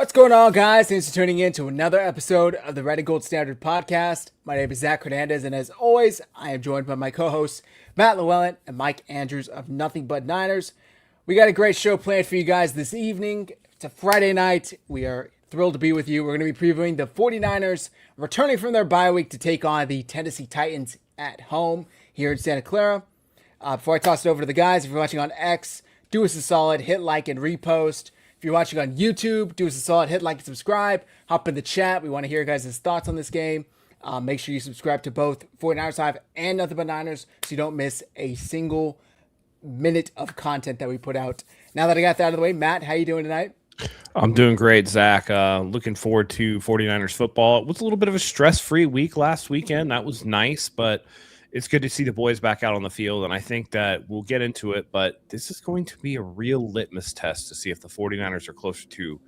What's going on, guys? Thanks for tuning in to another episode of the Red and Gold Standard Podcast. My name is Zach Hernandez, and as always, I am joined by my co-hosts, Matt Llewellyn and Mike Andrews of Nothing But Niners. We got a great show planned for you guys this evening. It's a Friday night. We are thrilled to be with you. We're going to be previewing the 49ers returning from their bye week to take on the Tennessee Titans at home here in Santa Clara. Before I toss it over to the guys, if you're watching on X, do us a solid, hit like and repost. If you're watching on YouTube, do us a solid, hit like and subscribe. Hop in the chat. We want to hear your guys' thoughts on this game. Make sure you subscribe to both 49ers Live and Nothing But Niners so you don't miss a single minute of content that we put out. Now that I got that out of the way, Matt, how you doing tonight? I'm doing great, Zach. Looking forward to 49ers football. It was a little bit of a stress-free week last weekend. That was nice, but it's good to see the boys back out on the field, and I think that we'll get into it, but this is going to be a real litmus test to see if the 49ers are closer to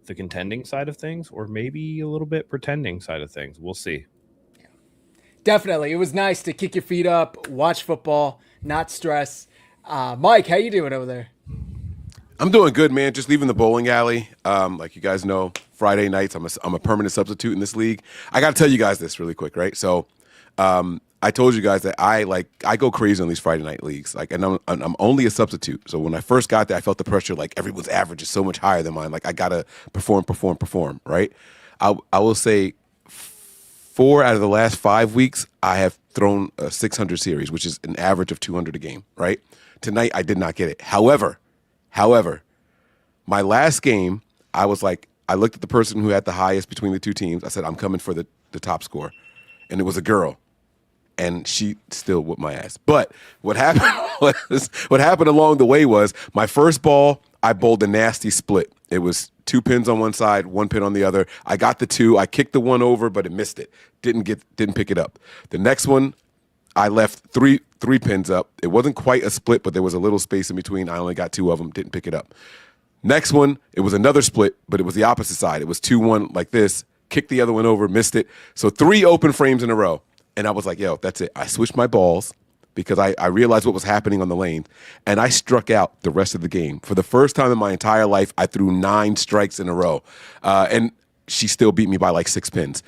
the contending side of things or maybe a little bit pretending side of things. We'll see. Definitely. It was nice to kick your feet up, watch football, not stress. Mike, how you doing over there? I'm doing good, man. Just leaving the bowling alley. Like you guys know, Friday nights, I'm a permanent substitute in this league. I got to tell you guys this really quick, right? So I told you guys that I go crazy on these Friday night leagues. And I'm only a substitute. So when I first got there, I felt the pressure. Like everyone's average is so much higher than mine. Like I gotta perform. Right? I will say 4 out of the last 5 weeks, I have thrown a 600 series, which is an average of 200 a game. Right? Tonight, I did not get it. However, my last game, I looked at the person who had the highest between the two teams. I said, I'm coming for the top score. And it was a girl. And she still whooped my ass. But what happened along the way was my first ball, I bowled a nasty split. It was 2 pins on one side, 1 pin on the other. I got the 2. I kicked the 1 over, but it missed it. Didn't pick it up. The next one, I left three pins up. It wasn't quite a split, but there was a little space in between. I only got 2 of them. Didn't pick it up. Next one, it was another split, but it was the opposite side. It was 2-1 like this. Kicked the other one over, missed it. So 3 open frames in a row. And I was like, yo, that's it. I switched my balls because I realized what was happening on the lane. And I struck out the rest of the game. For the first time in my entire life, I threw 9 strikes in a row. And she still beat me by like 6 pins.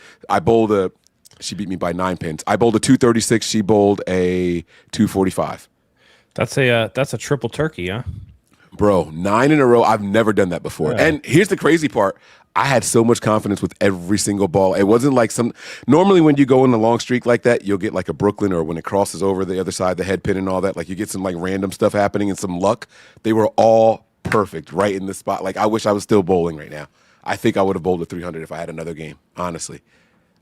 She beat me by 9 pins. I bowled a 236. She bowled a 245. That's a triple turkey, huh? Bro, 9 in a row. I've never done that before. Yeah. And here's the crazy part. I had so much confidence with every single ball. It wasn't like normally when you go on a long streak like that, you'll get like a Brooklyn or when it crosses over the other side, the head pin and all that. Like you get some like random stuff happening and some luck. They were all perfect right in the spot. Like I wish I was still bowling right now. I think I would have bowled a 300 if I had another game, honestly.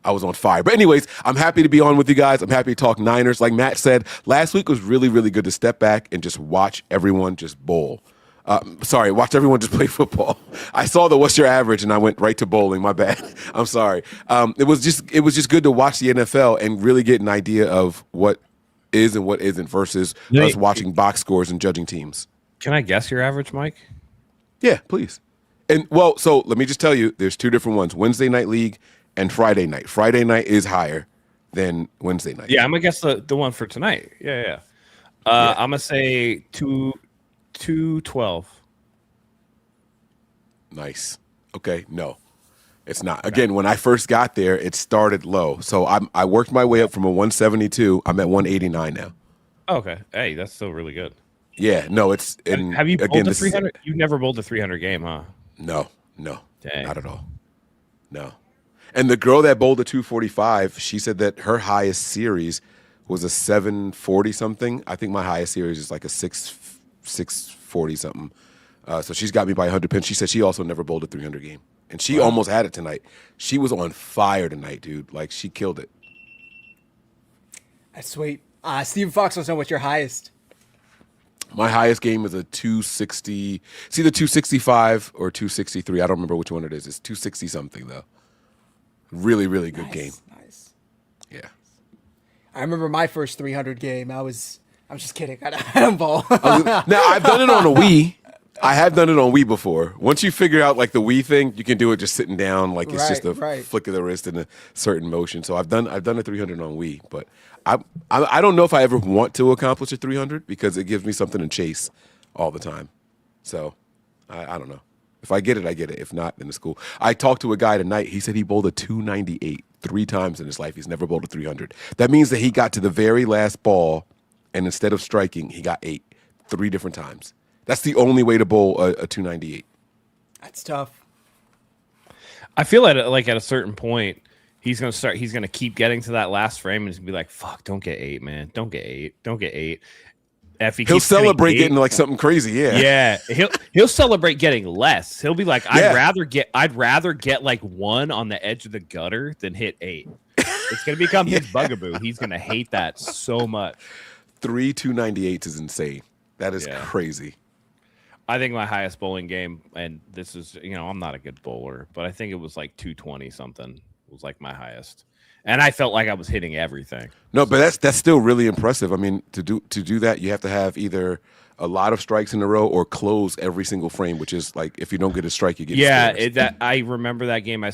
I was on fire. But anyways, I'm happy to be on with you guys. I'm happy to talk Niners. Like Matt said, last week was really, really good to step back and just watch everyone just bowl. Watch everyone just play football. I saw the what's your average and I went right to bowling. My bad. I'm sorry. It was just good to watch the NFL and really get an idea of what is and what isn't versus us watching box scores and judging teams. Can I guess your average, Mike? Yeah, please. And so let me just tell you, there's 2 different ones: Wednesday night league and Friday night. Friday night is higher than Wednesday night. Yeah, I'm gonna guess the one for tonight. Yeah. I'm gonna say 212. Nice. Okay, no, it's not. Again, when I first got there, it started low. So I worked my way up from a 172. I'm at 189 now. Okay. Hey, that's still really good. Yeah, no, it's have you bowled the 300? You've never bowled the 300 game, huh? No, Dang. Not at all. No. And the girl that bowled the 245, she said that her highest series was a 740 something. I think my highest series is like a 640 something. So she's got me by 100 pins. She said she also never bowled a 300 game. And she almost had it tonight. She was on fire tonight, dude. Like, she killed it. That's sweet. Stephen Fox wants to know what's your highest. My highest game is a 260. It's either 265 or 263. I don't remember which one it is. It's 260 something, though. Really, really good game. Nice. Yeah. I remember my first 300 game. I'm just kidding. I don't bowl. Now, I've done it on a Wii. I have done it on Wii before. Once you figure out like the Wii thing, you can do it just sitting down, like it's just a flick of the wrist and a certain motion. So I've done a 300 on Wii, but I don't know if I ever want to accomplish a 300 because it gives me something to chase all the time. So I don't know. If I get it, I get it. If not, then it's cool. I talked to a guy tonight. He said he bowled a 298 3 times in his life. He's never bowled a 300. That means that he got to the very last ball, and instead of striking, he got 8 3 different times. That's the only way to bowl a 298. That's tough. I feel like at a certain point, he's gonna keep getting to that last frame and he's gonna be like, fuck, don't get 8, man. Don't get 8. Don't get 8. If He'll celebrate getting like something crazy, yeah. He'll celebrate getting less. He'll be like, I'd rather get like 1 on the edge of the gutter than hit 8. It's gonna become his bugaboo. He's gonna hate that so much. 3 298s is insane. That is crazy. I think my highest bowling game, and this is, I'm not a good bowler, but I think it was like 220 something was like my highest. And I felt like I was hitting everything. No, but that's still really impressive. I mean, to do that, you have to have either a lot of strikes in a row or close every single frame, which is like if you don't get a strike, you get I remember that game. I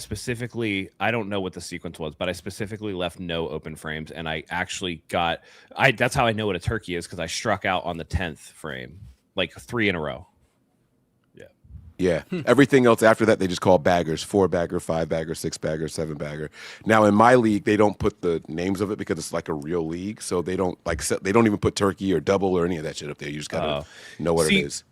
don't know what the sequence was, but I specifically left no open frames, and I actually that's how I know what a turkey is, because I struck out on the 10th frame, like 3 in a row. Yeah. Everything else after that, they just call baggers: 4-bagger, 5-bagger, 6-bagger, 7-bagger. Now in my league, they don't put the names of it because it's like a real league, so they don't even put turkey or double or any of that shit up there. You just gotta know what it is.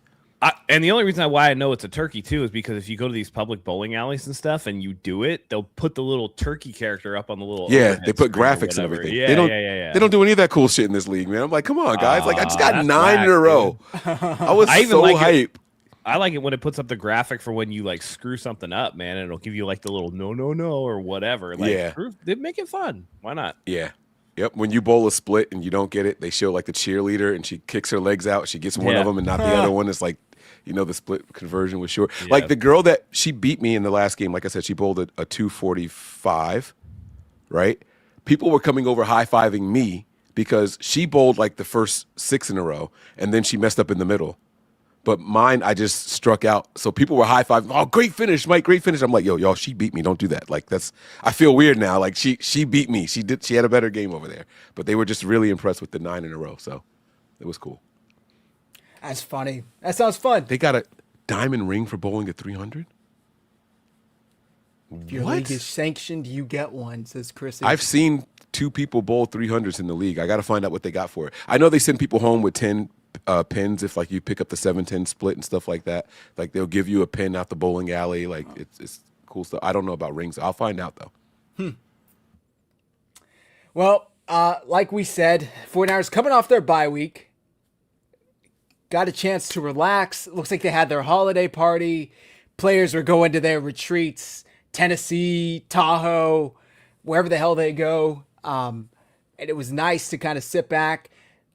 And the only reason why I know it's a turkey too is because if you go to these public bowling alleys and stuff and you do it, they'll put the little turkey character up on the little they put graphics and everything. They don't do any of that cool shit in this league, man. I'm like, come on, guys! Like I just got 9 in a row. I was so hype. I like it when it puts up the graphic for when you like screw something up, man, and it'll give you like the little no or whatever. Like, they make it fun. Why not? Yeah. Yep. When you bowl a split and you don't get it, they show like the cheerleader and she kicks her legs out. She gets one of them and not the other one. It's like, the split conversion was short. Yeah. Like the girl that she beat me in the last game, like I said, she bowled a 245, right? People were coming over high-fiving me because she bowled like the first 6 in a row and then she messed up in the middle. But mine, I just struck out. So people were high-fiving. Oh, great finish, Mike, great finish. I'm like, yo, y'all, she beat me. Don't do that. Like, I feel weird now. Like, she beat me. She had a better game over there. But they were just really impressed with the 9 in a row. So it was cool. That's funny. That sounds fun. They got a diamond ring for bowling at 300? If your league is sanctioned, you get one, says Chris. I've seen 2 people bowl 300s in the league. I got to find out what they got for it. I know they send people home with 10 pins if like you pick up the 7-10 split and stuff like that. Like they'll give you a pin out the bowling alley. Like it's cool stuff. I don't know about rings. I'll find out though. Well, like we said, 49ers coming off their bye week, got a chance to relax. Looks like they had their holiday party. Players were going to their retreats, Tennessee, Tahoe, wherever the hell they go. And it was nice to kind of sit back.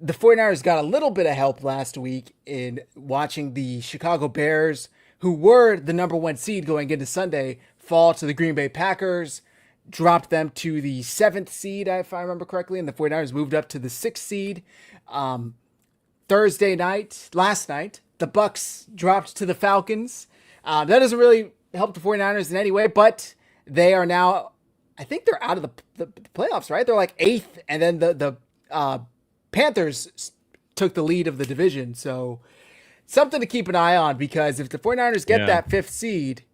The 49ers got a little bit of help last week in watching the Chicago Bears, who were the number 1 seed going into Sunday, fall to the Green Bay Packers, dropped them to the 7th seed, if I remember correctly, and the 49ers moved up to the 6th seed. Last night, the Bucks dropped to the Falcons. That doesn't really help the 49ers in any way, but they are now, I think they're out of the playoffs, right? They're like 8th, and then the Panthers took the lead of the division. So something to keep an eye on, because if the 49ers get that 5th seed,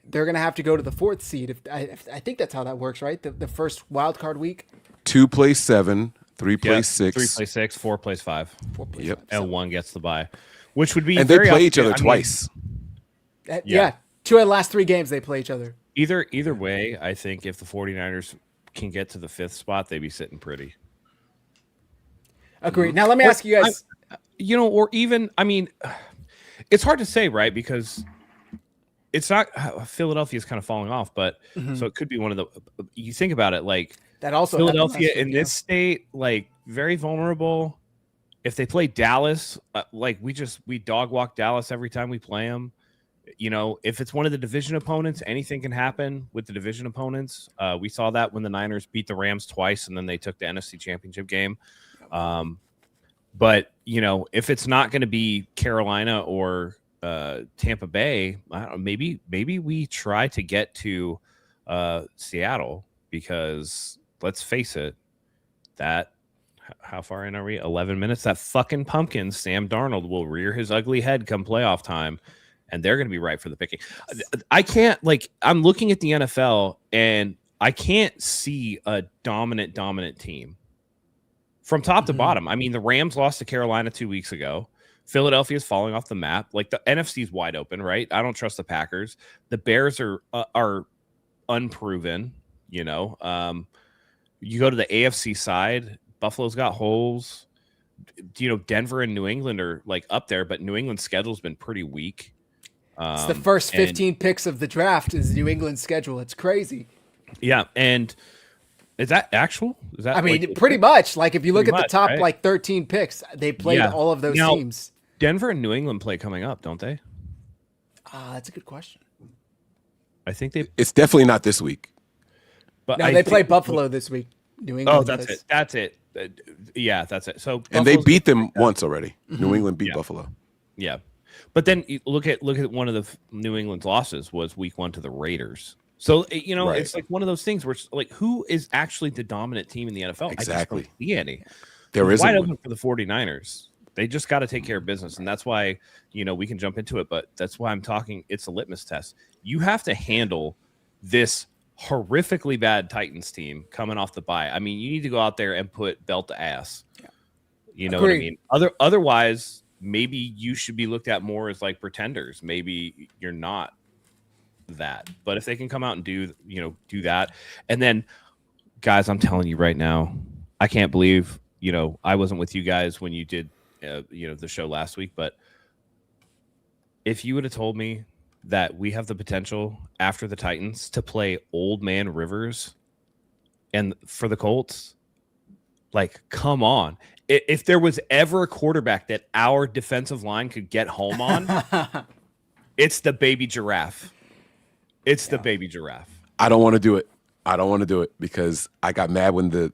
they're going to have to go to the 4th seed. I think that's how that works, right? The first wild card week. 2 plays 7, 3 plays 6. 3 plays 6, 4 plays 5. 4 plays 5. And 1 gets the bye, which would be and they play each other twice. 2 of the last 3 games they play each other. Either way, I think if the 49ers can get to the 5th spot, they'd be sitting pretty. Agreed. Now let me ask you guys, or even, I mean, it's hard to say, right? Because it's not, Philadelphia's kind of falling off, but so it could be one of the, you think about it, like that also Philadelphia in this state, like very vulnerable. If they play Dallas, like we dog walk Dallas every time we play them. If it's one of the division opponents, anything can happen with the division opponents. We saw that when the Niners beat the Rams twice and then they took the NFC Championship game. But if it's not going to be Carolina or Tampa Bay, I don't know, maybe we try to get to Seattle, because let's face it, that how far in are we? 11 minutes. That fucking pumpkin, Sam Darnold, will rear his ugly head come playoff time, and they're going to be right for the picking. I can't I'm looking at the NFL and I can't see a dominant team from top to bottom. I mean, the Rams lost to Carolina 2 weeks ago. Philadelphia is falling off the map. Like the NFC is wide open, right? I don't trust the Packers. The Bears are unproven. You go to the AFC side. Buffalo's got holes. Denver and New England are like up there, but New England's schedule's been pretty weak. It's the first 15 picks of the draft is New England's schedule. It's crazy. Yeah, and is that actual? Is that? I mean, pretty much. Like if you look at the top right? 13 picks, they played all of those teams. Denver and New England play coming up, don't they? That's a good question. I think It's definitely not this week. But no, they play Buffalo this week. New England. Oh, that's it. Yeah, that's it. So and they beat them once already. New England beat Buffalo. Yeah, but then look at one of the New England's losses was week 1 to the Raiders. So it's like one of those things where it's like, who is actually the dominant team in the NFL? Exactly. I just don't see any. There is wide open for the 49ers. They just got to take care of business, and that's why we can jump into it. But that's why I'm talking. It's a litmus test. You have to handle this horrifically bad Titans team coming off the bye. I mean, you need to go out there and put belt to ass. Yeah. You know what I mean? Otherwise, maybe you should be looked at more as like pretenders. Maybe you're not that. But if they can come out and do that, and then guys, I'm telling you right now, I can't believe I wasn't with you guys when you did the show last week, but if you would have told me that we have the potential after the Titans to play Old Man Rivers and for the Colts, like, come on. If there was ever a quarterback that our defensive line could get home on, it's the baby giraffe. It's the baby giraffe. I don't want to do it because I got mad when the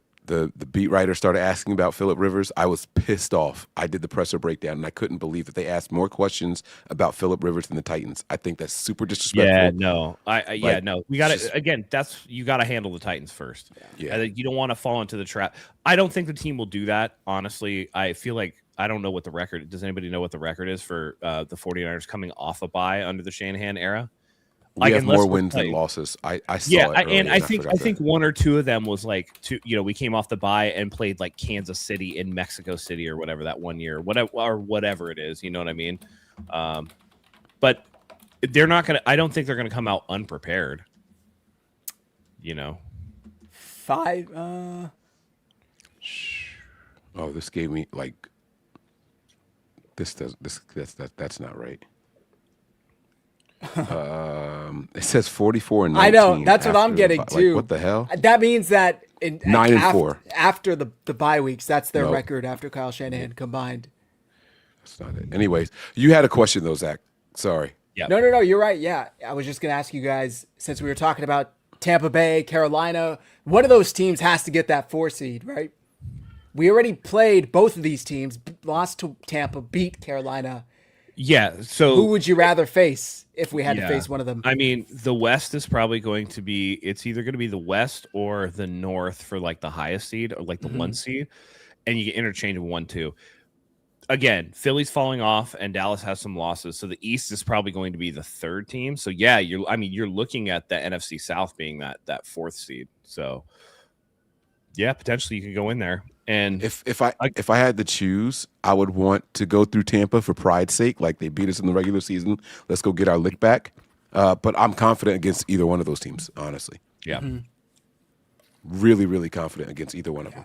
beat writer started asking about Phillip Rivers. I was pissed off. I did the presser breakdown, and I couldn't believe that they asked more questions about Phillip Rivers than the Titans. I think that's super disrespectful. Yeah, no. No. We got to, again, you got to handle the Titans first. Yeah. You don't want to fall into the trap. I don't think the team will do that, honestly. I feel like I don't know what the record. Does anybody know what the record is for the 49ers coming off a bye under the Shanahan era? We have more wins than losses. I saw it and I think one or two of them was like we came off the bye and played like Kansas City in Mexico City or whatever that one year, whatever it is. You know what I mean? But they're not gonna. I don't think they're gonna come out unprepared. 5. Oh, this gave me like. That's not right. It says 44 and 19. I know that's what I'm getting too. Like, what the hell? That means that 9-4 after the bye weeks. That's their record after Kyle Shanahan combined. That's not it. Anyways, you had a question though, Zach. Sorry. Yeah. No. You're right. Yeah, I was just gonna ask you guys, since we were talking about Tampa Bay, Carolina. One of those teams has to get that 4 seed, right? We already played both of these teams. Lost to Tampa, beat Carolina. Yeah. So who would you rather face if we had to face one of them? I mean, the West is probably going to be. It's either going to be the West or the North for like the highest seed or like the 1 seed, and you get interchangeable 1-2. Again, Philly's falling off and Dallas has some losses, so the East is probably going to be the 3rd team. So yeah, you're looking at the NFC South being that 4th seed. So yeah, potentially you could go in there. And if I had to choose, I would want to go through Tampa for pride's sake. Like, they beat us in the regular season. Let's go get our lick back. But I'm confident against either one of those teams, honestly. Yeah. Mm-hmm. Really, really confident against either one of them.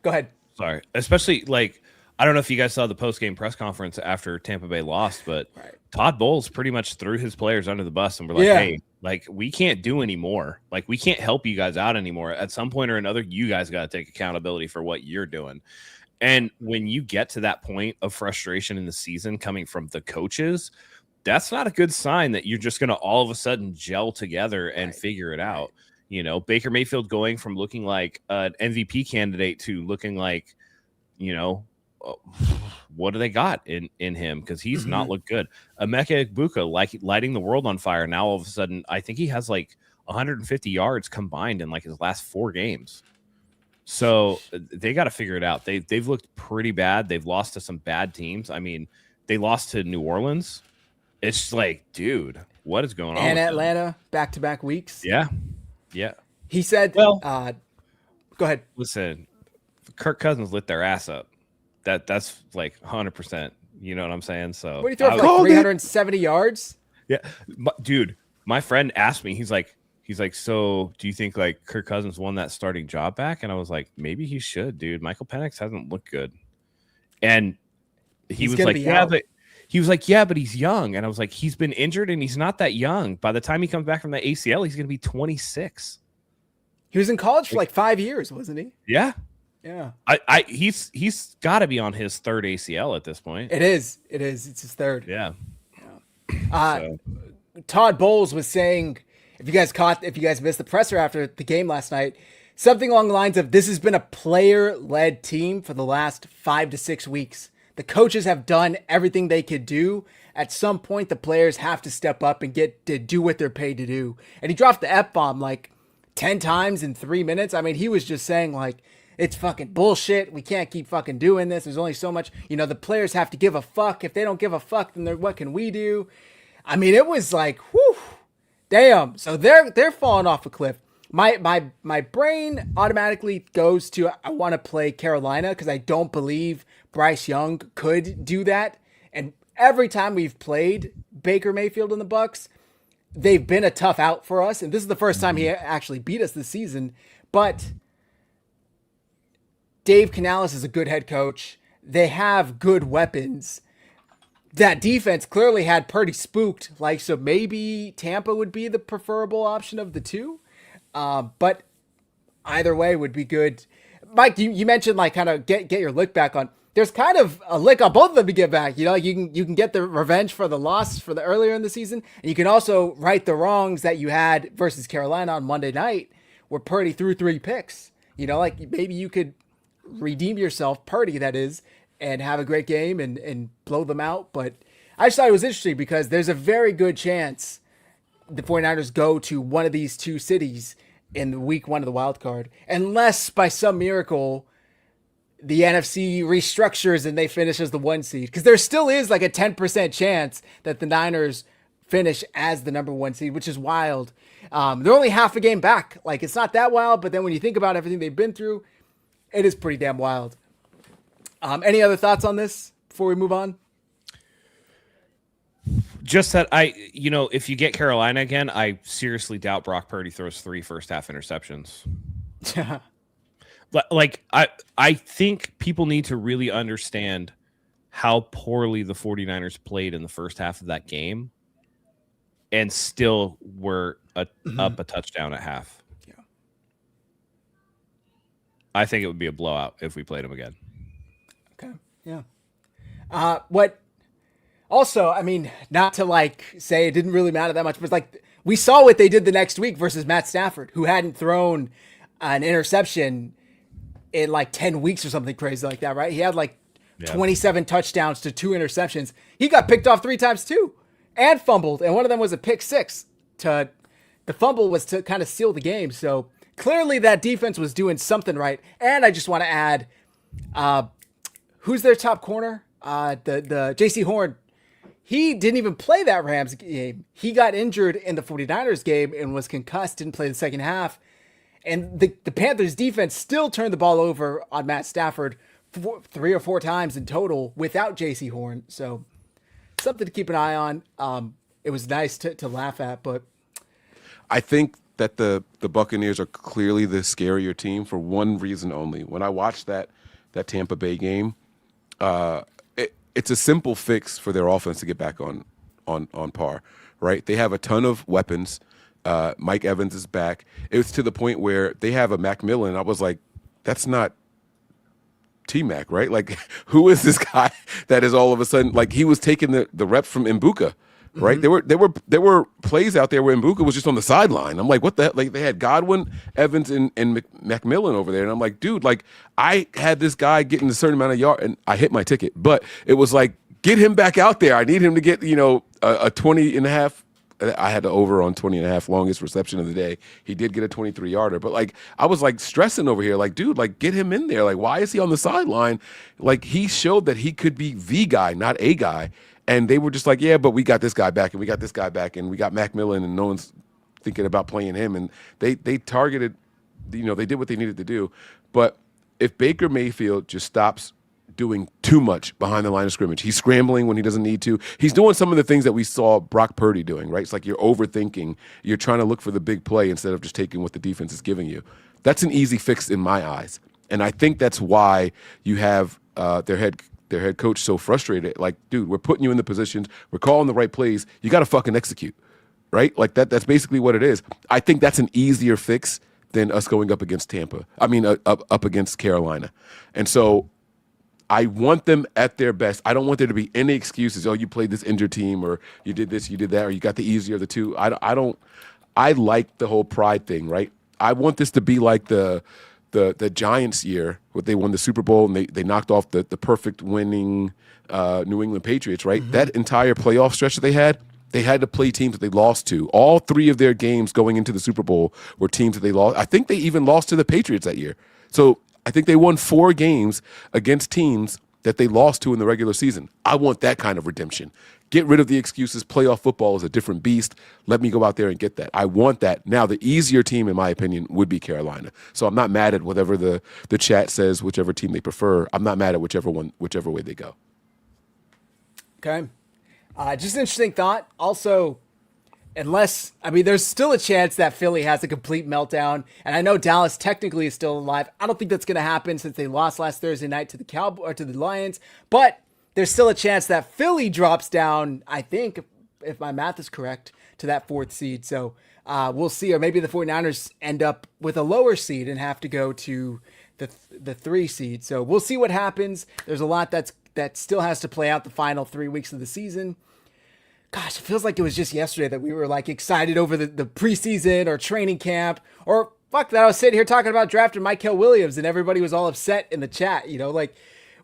Go ahead. Sorry. Especially, like, I don't know if you guys saw the post-game press conference after Tampa Bay lost, but Todd Bowles pretty much threw his players under the bus and were like, hey, like, we can't do anymore. Like, we can't help you guys out anymore. At some point or another, you guys got to take accountability for what you're doing. And when you get to that point of frustration in the season coming from the coaches, that's not a good sign that you're just going to all of a sudden gel together and figure it out. Baker Mayfield going from looking like an MVP candidate to looking like, what do they got in him? Because he's not looked good. Emeka Egbuka, like, lighting the world on fire. Now all of a sudden, I think he has like 150 yards combined in like his last 4 games. So they got to figure it out. They've looked pretty bad. They've lost to some bad teams. I mean, they lost to New Orleans. It's like, dude, what is going on? And with Atlanta back-to-back weeks. them? Yeah. He said, Well- go ahead. Listen, Kirk Cousins lit their ass up. That's like 100%. You know what I'm saying? So What do you throw for like called it. 370 yards? yeah, dude, my friend asked me. He's like, so do you think like Kirk Cousins won that starting job back? And I was like, maybe he should, dude. Michael Penix hasn't looked good, and he He's was gonna like, be yeah, out. but he was like, yeah, but he's young, and I was like, he's been injured, and he's not that young. By the time he comes back from the ACL, he's gonna be 26. He was in college for like 5 years, wasn't he? Yeah, Yeah. he's got to be on his third ACL at this point. It is. It's his third. Yeah. So. Todd Bowles was saying, if you guys missed the presser after the game last night, something along the lines of, this has been a player-led team for the last 5 to 6 weeks. The coaches have done everything they could do. At some point, the players have to step up and get to do what they're paid to do. And he dropped the F-bomb like 10 times in 3 minutes. I mean, he was just saying like, it's fucking bullshit. We can't keep fucking doing this. There's only so much, the players have to give a fuck. If they don't give a fuck, then what can we do? I mean, it was like, whew, damn. So they're falling off a cliff. My brain automatically goes to, I want to play Carolina because I don't believe Bryce Young could do that. And every time we've played Baker Mayfield and the Bucks, they've been a tough out for us. And this is the first time he actually beat us this season. But Dave Canales is a good head coach. They have good weapons. That defense clearly had Purdy spooked. So maybe Tampa would be the preferable option of the two. But either way would be good. Mike, you mentioned kind of get your lick back on. There's kind of a lick on both of them to get back. You can get the revenge for the loss for the earlier in the season, and you can also right the wrongs that you had versus Carolina on Monday night, where Purdy threw 3 picks. Maybe you could redeem yourself, Purdy that is, and have a great game and blow them out. But I just thought it was interesting because there's a very good chance the 49ers go to one of these two cities in week 1 of the wild card, unless by some miracle the NFC restructures and they finish as the 1 seed. Because there still is like a 10% chance that the Niners finish as the number 1 seed, which is wild. They're only half a game back. It's not that wild, but then when you think about everything they've been through, it is pretty damn wild. Any other thoughts on this before we move on? Just that if you get Carolina again, I seriously doubt Brock Purdy throws 3 first half interceptions. I think people need to really understand how poorly the 49ers played in the first half of that game and still were up a touchdown at half. Yeah. I think it would be a blowout if we played them again. Okay. Yeah. Also, I mean, not to say it didn't really matter that much, but we saw what they did the next week versus Matt Stafford, who hadn't thrown an interception in 10 weeks or something crazy like that, right? He had 27 touchdowns to 2 interceptions. He got picked off 3 times too and fumbled. And one of them was a pick 6. The fumble was to kind of seal the game. So clearly that defense was doing something right. And I just want to add, who's their top corner? The JC Horn. He didn't even play that Rams game. He got injured in the 49ers game and was concussed, didn't play the second half. And the Panthers defense still turned the ball over on Matt Stafford 3 or 4 times in total without JC Horn. So something to keep an eye on. It was nice to laugh at, but I think that the Buccaneers are clearly the scarier team for one reason only. When I watched that Tampa Bay game, it's a simple fix for their offense to get back on par, right? They have a ton of weapons. Mike Evans is back. It was to the point where they have a Macmillan. I was like, that's not T-Mac, right? Who is this guy that is all of a sudden, he was taking the reps from Mbuka, right? Mm-hmm. There were plays out there where Mbuka was just on the sideline. I'm like, what the hell? They had Godwin, Evans, and Macmillan over there. And I'm like, dude, I had this guy getting a certain amount of yards, and I hit my ticket. But it was get him back out there. I need him to get, a 20 and a half I had the over on 20.5, longest reception of the day. He did get a 23-yarder, but like I was like stressing over here, like dude, like get him in there. Like why is he on the sideline? Like he showed that he could be the guy, not a guy. And they were just like, yeah, but we got this guy back, and we got this guy back, and we got Macmillan, and no one's thinking about playing him. And they targeted, they did what they needed to do. But if Baker Mayfield just stops doing too much behind the line of scrimmage, he's scrambling when he doesn't need to. He's doing some of the things that we saw Brock Purdy doing, right? It's like you're overthinking. You're trying to look for the big play instead of just taking what the defense is giving you. That's an easy fix in my eyes. And I think that's why you have their head coach so frustrated. Like, dude, we're putting you in the positions. We're calling the right plays. You got to fucking execute, right? Like that's basically what it is. I think that's an easier fix than us going up against Tampa. I mean, up against Carolina. And so I want them at their best. I don't want there to be any excuses. Oh, you played this injured team, or you did this, you did that, or you got the easier of the two. I don't. I like the whole pride thing, right? I want this to be like the Giants year where they won the Super Bowl and they knocked off the perfect winning New England Patriots, right? Mm-hmm. That entire playoff stretch that they had to play teams that they lost to. All three of their games going into the Super Bowl were teams that they lost. I think they even lost to the Patriots that year. So I think they won 4 games against teams that they lost to in the regular season. I want that kind of redemption. Get rid of the excuses. Playoff football is a different beast. Let me go out there and get that. I want that. Now, the easier team, in my opinion, would be Carolina. So I'm not mad at whatever the chat says, whichever team they prefer. I'm not mad at whichever way they go. Okay. Just an interesting thought. Also, there's still a chance that Philly has a complete meltdown. And I know Dallas technically is still alive. I don't think that's going to happen since they lost last Thursday night to the Lions. But there's still a chance that Philly drops down, I think, if my math is correct, to that 4th seed. So we'll see. Or maybe the 49ers end up with a lower seed and have to go to the 3 seed. So we'll see what happens. There's a lot that still has to play out the final 3 weeks of the season. Gosh, it feels like it was just yesterday that we were like excited over the preseason or training camp, or fuck that I was sitting here talking about drafting Mykel Williams and everybody was all upset in the chat. Like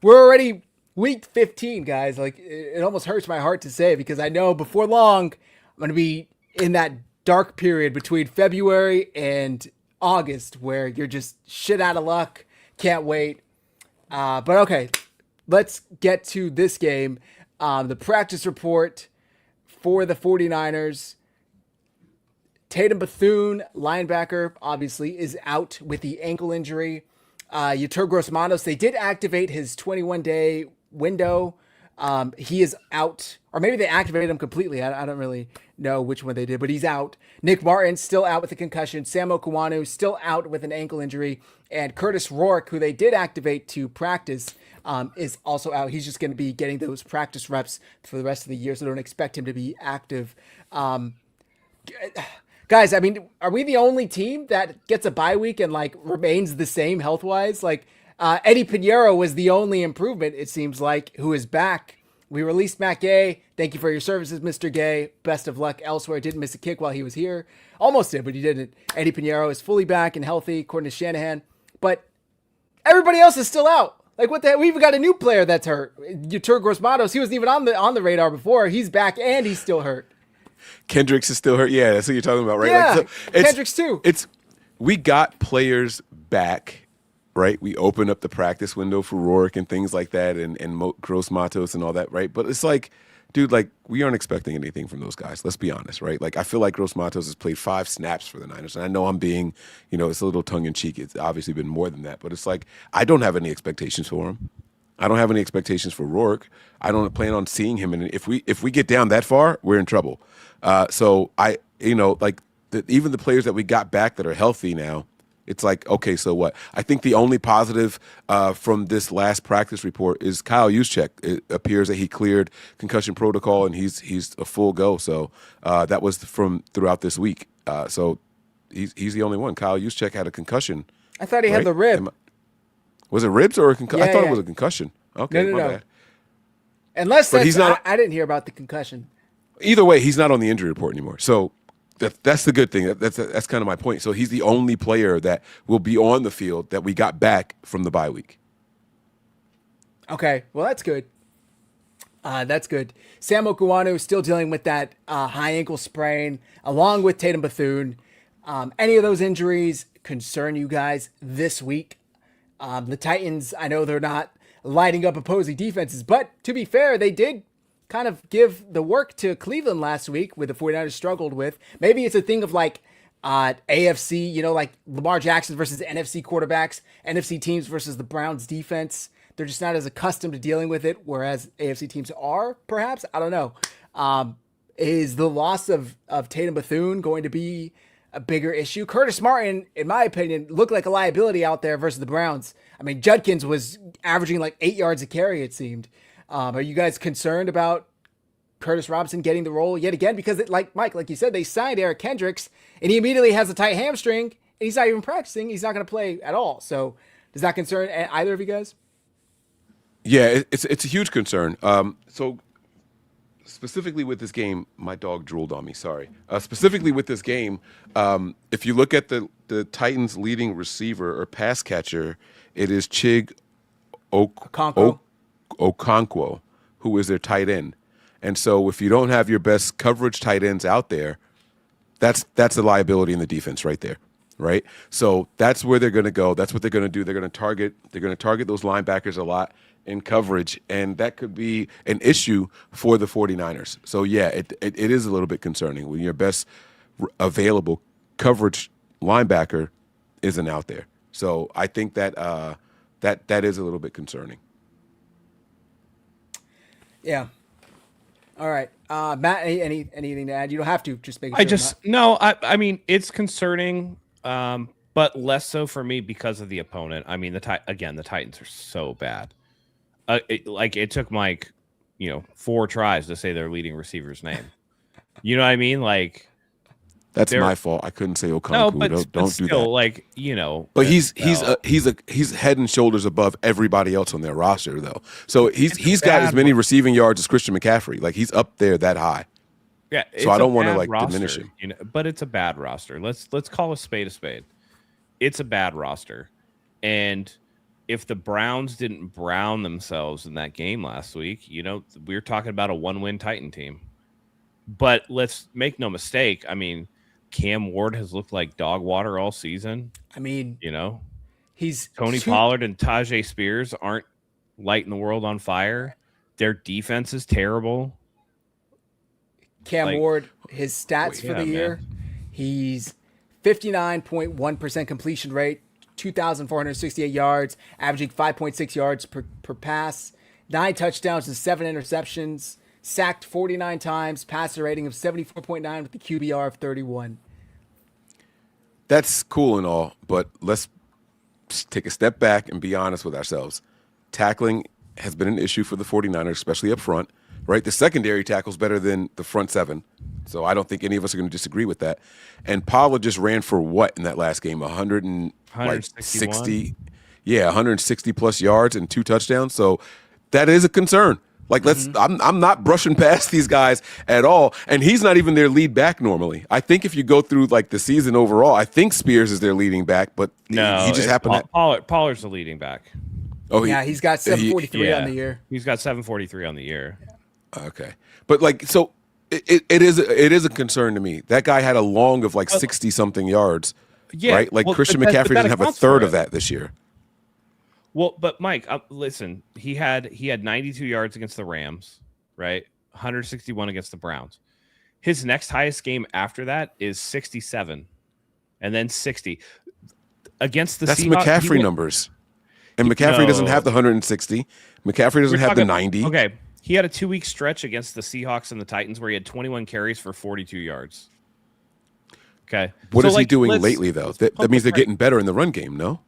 we're already week 15, guys. Like it almost hurts my heart to say because I know before long I'm going to be in that dark period between February and August where you're just shit out of luck. Can't wait. But okay, let's get to this game. The practice report for the 49ers. Tatum Bethune, linebacker, obviously, is out with the ankle injury. Yetur Gross-Matos, they did activate his 21-day window. He is out, or maybe they activated him completely. I don't really know which one they did, but he's out. Nick Martin still out with a concussion. Sam Okuanu still out with an ankle injury. And Curtis Rourke, who they did activate to practice, is also out. He's just going to be getting those practice reps for the rest of the year, so don't expect him to be active. Guys, I mean, are we the only team that gets a bye week and like remains the same health-wise? Like Eddie Pinheiro was the only improvement, it seems like, who is back. We released Matt Gay. Thank you for your services, Mr. Gay. Best of luck elsewhere. Didn't miss a kick while he was here. Almost did, but he didn't. Eddie Pinheiro is fully back and healthy, according to Shanahan. But everybody else is still out. Like, what the heck? We even got a new player that's hurt. Yetur Gross-Matos, he wasn't even on the radar before. He's back and he's still hurt. Kendricks is still hurt. Yeah, that's what you're talking about, right? Yeah, like, so Kendricks too. We got players back, right? We opened up the practice window for Rourke and things like that, and Gross-Matos and all that, right? But it's like, dude, like we aren't expecting anything from those guys. Let's be honest, right? Like I feel like Gross-Matos has played 5 snaps for the Niners, and I know I'm being, it's a little tongue in cheek. It's obviously been more than that, but it's like I don't have any expectations for him. I don't have any expectations for Rourke. I don't plan on seeing him, and if we get down that far, we're in trouble. So even the players that we got back that are healthy now, it's like, okay, so what? I think the only positive from this last practice report is Kyle Juszczyk. It appears that he cleared concussion protocol and he's a full go. So that was from throughout this week. So he's the only one. Kyle Juszczyk had a concussion. I thought he had the rib. Was it ribs or a concussion? Yeah, I thought it was a concussion. Okay, no. my bad. Unless But he's not. I didn't hear about the concussion. Either way, he's not on the injury report anymore. So that's the good thing. That's kind of my point. So he's the only player that will be on the field that we got back from the bye week. Okay, well that's good. That's good. Sam Okuanu still dealing with that high ankle sprain, along with Tatum Bethune. Any of those injuries concern you guys this week? The Titans, I know they're not lighting up opposing defenses, but to be fair, they did kind of give the work to Cleveland last week with the 49ers struggled with. Maybe it's a thing of like AFC, like Lamar Jackson versus NFC quarterbacks, NFC teams versus the Browns defense. They're just not as accustomed to dealing with it, whereas AFC teams are, perhaps. I don't know. Is the loss of Tatum Bethune going to be a bigger issue? Curtis Martin, in my opinion, looked like a liability out there versus the Browns. I mean, Judkins was averaging like 8 yards a carry, it seemed. Are you guys concerned about Curtis Robinson getting the role yet again? Because, like you said, they signed Eric Kendricks, and he immediately has a tight hamstring, and he's not even practicing. He's not going to play at all. So does that concern either of you guys? Yeah, it's a huge concern. So specifically with this game, my dog drooled on me. Sorry. Specifically with this game, if you look at the Titans' leading receiver or pass catcher, it is Chig Okonkwo, who is their tight end. And so if you don't have your best coverage tight ends out there, that's a liability in the defense right there. Right? So that's where they're going to go. That's what they're going to do. They're going to target those linebackers a lot in coverage, and that could be an issue for the 49ers. So yeah, it is a little bit concerning when your best available coverage linebacker isn't out there. So I think that that is a little bit concerning. Yeah. All right. Matt, anything to add? You don't have to, just make I mean, it's concerning, but less so for me because of the opponent. I mean, the Titans are so bad. It took Mike, 4 tries to say their leading receiver's name. You know what I mean? Like, that's my fault. I couldn't say Okonkwo. No, but don't still, do that. But he's head and shoulders above everybody else on their roster, though. So he's got as many receiving yards as Christian McCaffrey. Like, he's up there that high. Yeah. So I don't want to diminish him. But it's a bad roster. Let's call a spade a spade. It's a bad roster, and if the Browns didn't brown themselves in that game last week, we were talking about a 1-win Titan team. But let's make no mistake. I mean, Cam Ward has looked like dog water all season. I mean, he's Tony Pollard and Tajay Spears aren't lighting the world on fire. Their defense is terrible. Cam Ward, his stats for the year, he's 59.1% completion rate, 2,468 yards, averaging 5.6 yards per pass, 9 touchdowns and 7 interceptions, sacked 49 times, passer rating of 74.9 with the QBR of 31. That's cool and all, but let's take a step back and be honest with ourselves. Tackling has been an issue for the 49ers, especially up front, right? The secondary tackle's better than the front 7. So I don't think any of us are going to disagree with that. And Pollard just ran for what in that last game? 160. Yeah, 160 plus yards and 2 touchdowns. So that is a concern. Like, I'm not brushing past these guys at all. And he's not even their lead back normally. I think if you go through like the season overall, I think Spears is their leading back, but no, he just happened Pollard's the leading back. Oh, he's got 743 on the year. He's got 743 on the year. Okay. But so it is a concern to me. That guy had a long of like 60 something yards. Yeah, right? Like Christian McCaffrey doesn't have a third of that this year. Well, but Mike, listen, he had 92 yards against the Rams, right? 161 against the Browns. His next highest game after that is 67, and then 60 against the Seahawks. That's McCaffrey numbers, and McCaffrey doesn't have the 160. McCaffrey doesn't have the 90. Okay, he had a 2-week stretch against the Seahawks and the Titans where he had 21 carries for 42 yards. Okay, what is he doing lately though? That means they're getting better in the run game, no?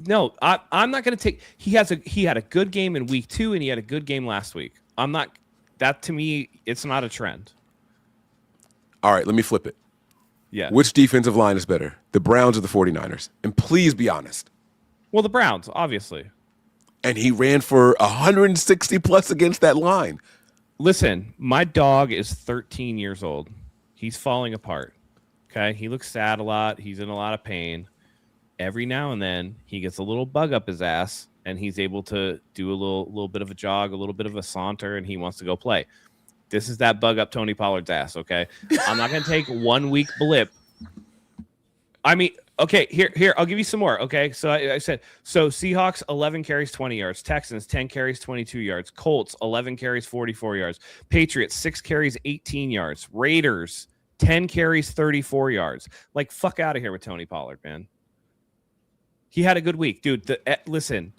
No, I'm not going to take. He had a good game in week 2, and he had a good game last week. I'm not. That to me, it's not a trend. All right, let me flip it. Yeah. Which defensive line is better, the Browns or the 49ers? And please be honest. Well, the Browns, obviously. And he ran for 160 plus against that line. Listen, my dog is 13 years old. He's falling apart. Okay, he looks sad a lot. He's in a lot of pain. Every now and then, he gets a little bug up his ass, and he's able to do a little bit of a jog, a little bit of a saunter, and he wants to go play. This is that bug up Tony Pollard's ass, okay? I'm not going to take 1 week blip. I mean, okay, here, I'll give you some more, okay? So I said, Seahawks, 11 carries, 20 yards. Texans, 10 carries, 22 yards. Colts, 11 carries, 44 yards. Patriots, 6 carries, 18 yards. Raiders, 10 carries, 34 yards. Like, fuck out of here with Tony Pollard, man. He had a good week. Dude, listen,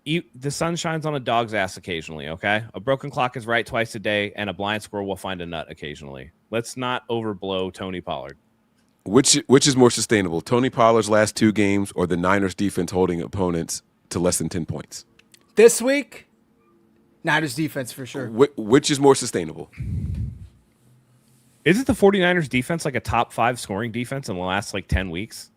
the sun shines on a dog's ass occasionally, okay? A broken clock is right twice a day, and a blind squirrel will find a nut occasionally. Let's not overblow Tony Pollard. Which is more sustainable, Tony Pollard's last 2 games or the Niners defense holding opponents to less than 10 points? This week, Niners defense for sure. Which is more sustainable? Isn't the 49ers defense like a top 5 scoring defense in the last like 10 weeks?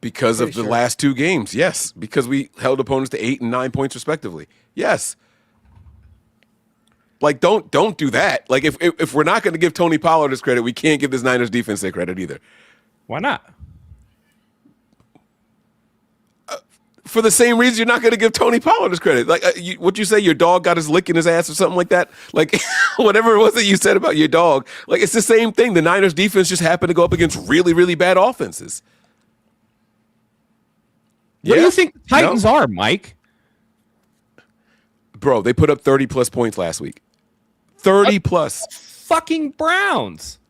Because of the sure. last 2 games, yes. Because we held opponents to 8 and 9 points respectively. Yes. Like, don't do that. Like, if we're not going to give Tony Pollard his credit, we can't give this Niners defense their credit either. Why not? For the same reason you're not going to give Tony Pollard his credit. Like, what you say, your dog got his lick in his ass or something like that? Like, whatever it was that you said about your dog. Like, it's the same thing. The Niners defense just happened to go up against really, really bad offenses. What do you think the Titans are, Mike? Bro, they put up 30-plus points last week. 30-plus. Fucking Browns.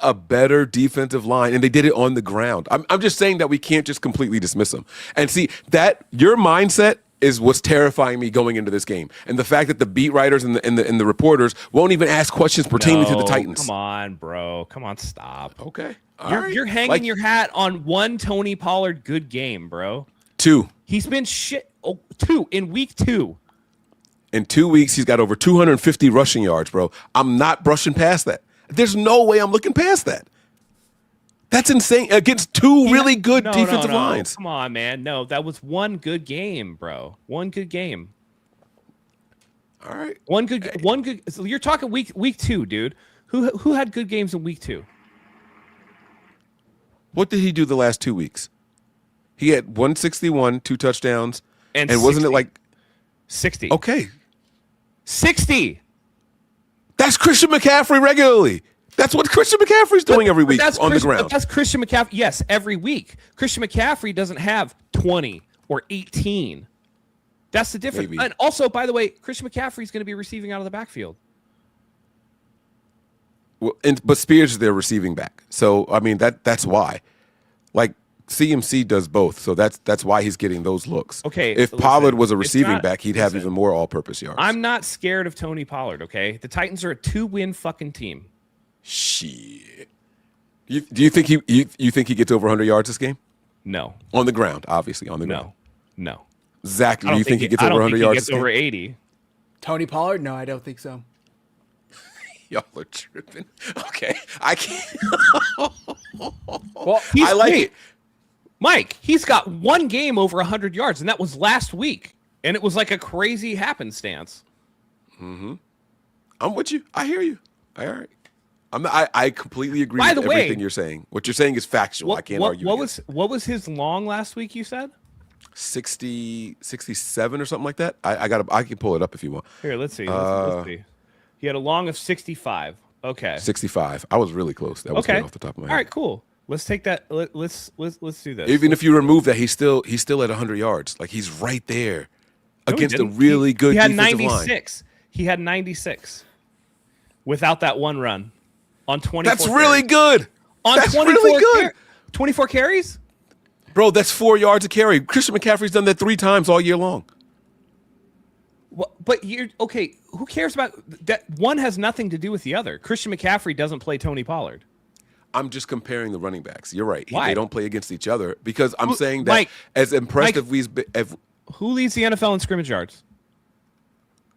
A better defensive line, and they did it on the ground. I'm just saying that we can't just completely dismiss them. And see, that your mindset is what's terrifying me going into this game. And the fact that the beat writers and the reporters won't even ask questions pertaining to the Titans. Come on, bro. Come on, stop. Okay. You're hanging your hat on one Tony Pollard good game, bro. 2. He's been shit. 2 in week 2. In 2 weeks, he's got over 250 rushing yards, bro. I'm not brushing past that. There's no way I'm looking past that. That's insane. Against 2 really good defensive lines. Come on, man. No, that was one good game, bro. One good game. All right. One good. So you're talking week 2, dude. Who had good games in week 2? What did he do the last 2 weeks? He had 161, 2 touchdowns, and wasn't it like 60? Okay, 60. That's Christian McCaffrey regularly. That's what Christian McCaffrey's doing every week on the ground. That's Christian McCaffrey. Yes, every week. Christian McCaffrey doesn't have 20 or 18. That's the difference. Maybe. And also, by the way, Christian McCaffrey is going to be receiving out of the backfield. Well, but Spears is their receiving back, so I mean that's why. Like CMC does both, so that's why he's getting those looks. Okay, if listen, Pollard was a receiving not- back, he'd have even more all-purpose yards. I'm not scared of Tony Pollard, okay? The Titans are a 2-win fucking team. Shit. Do you think you think he gets over 100 yards this game? No. On the ground, obviously on the ground. No. Zach, do you think he gets over 100 yards gets this game? over 80. Tony Pollard? No, I don't think so. Y'all are tripping. Okay, I can't. Well, I like it. Mike, he's got one game over 100 yards, and that was last week. And it was like a crazy happenstance. Mm-hmm. I'm with you. I hear you. All right. I completely agree By with the way, everything you're saying. What you're saying is factual. I can't argue against. What was his long last week, you said? 60, 67 or something like that. I can pull it up if you want. Here, let's see. Let's see. He had a long of 65. Okay. 65. I was really close. That was Okay. good off the top of my head. All right, cool. Let's take that. Let's do this. Even if you remove that, he's still at 100 yards. Like he's right there No, he against a didn't. really good He had defensive 96. line. He had 96 without that one run on 24. That's really good. On That's 24 really good. 24 carries? Bro, that's 4 yards a carry. Christian McCaffrey's done that 3 times all year long. Well, but you're okay. Who cares about that? One has nothing to do with the other. Christian McCaffrey doesn't play Tony Pollard. I'm just comparing the running backs. You're right. Why? They don't play against each other because I'm saying that Mike, as impressive Who leads the NFL in scrimmage yards?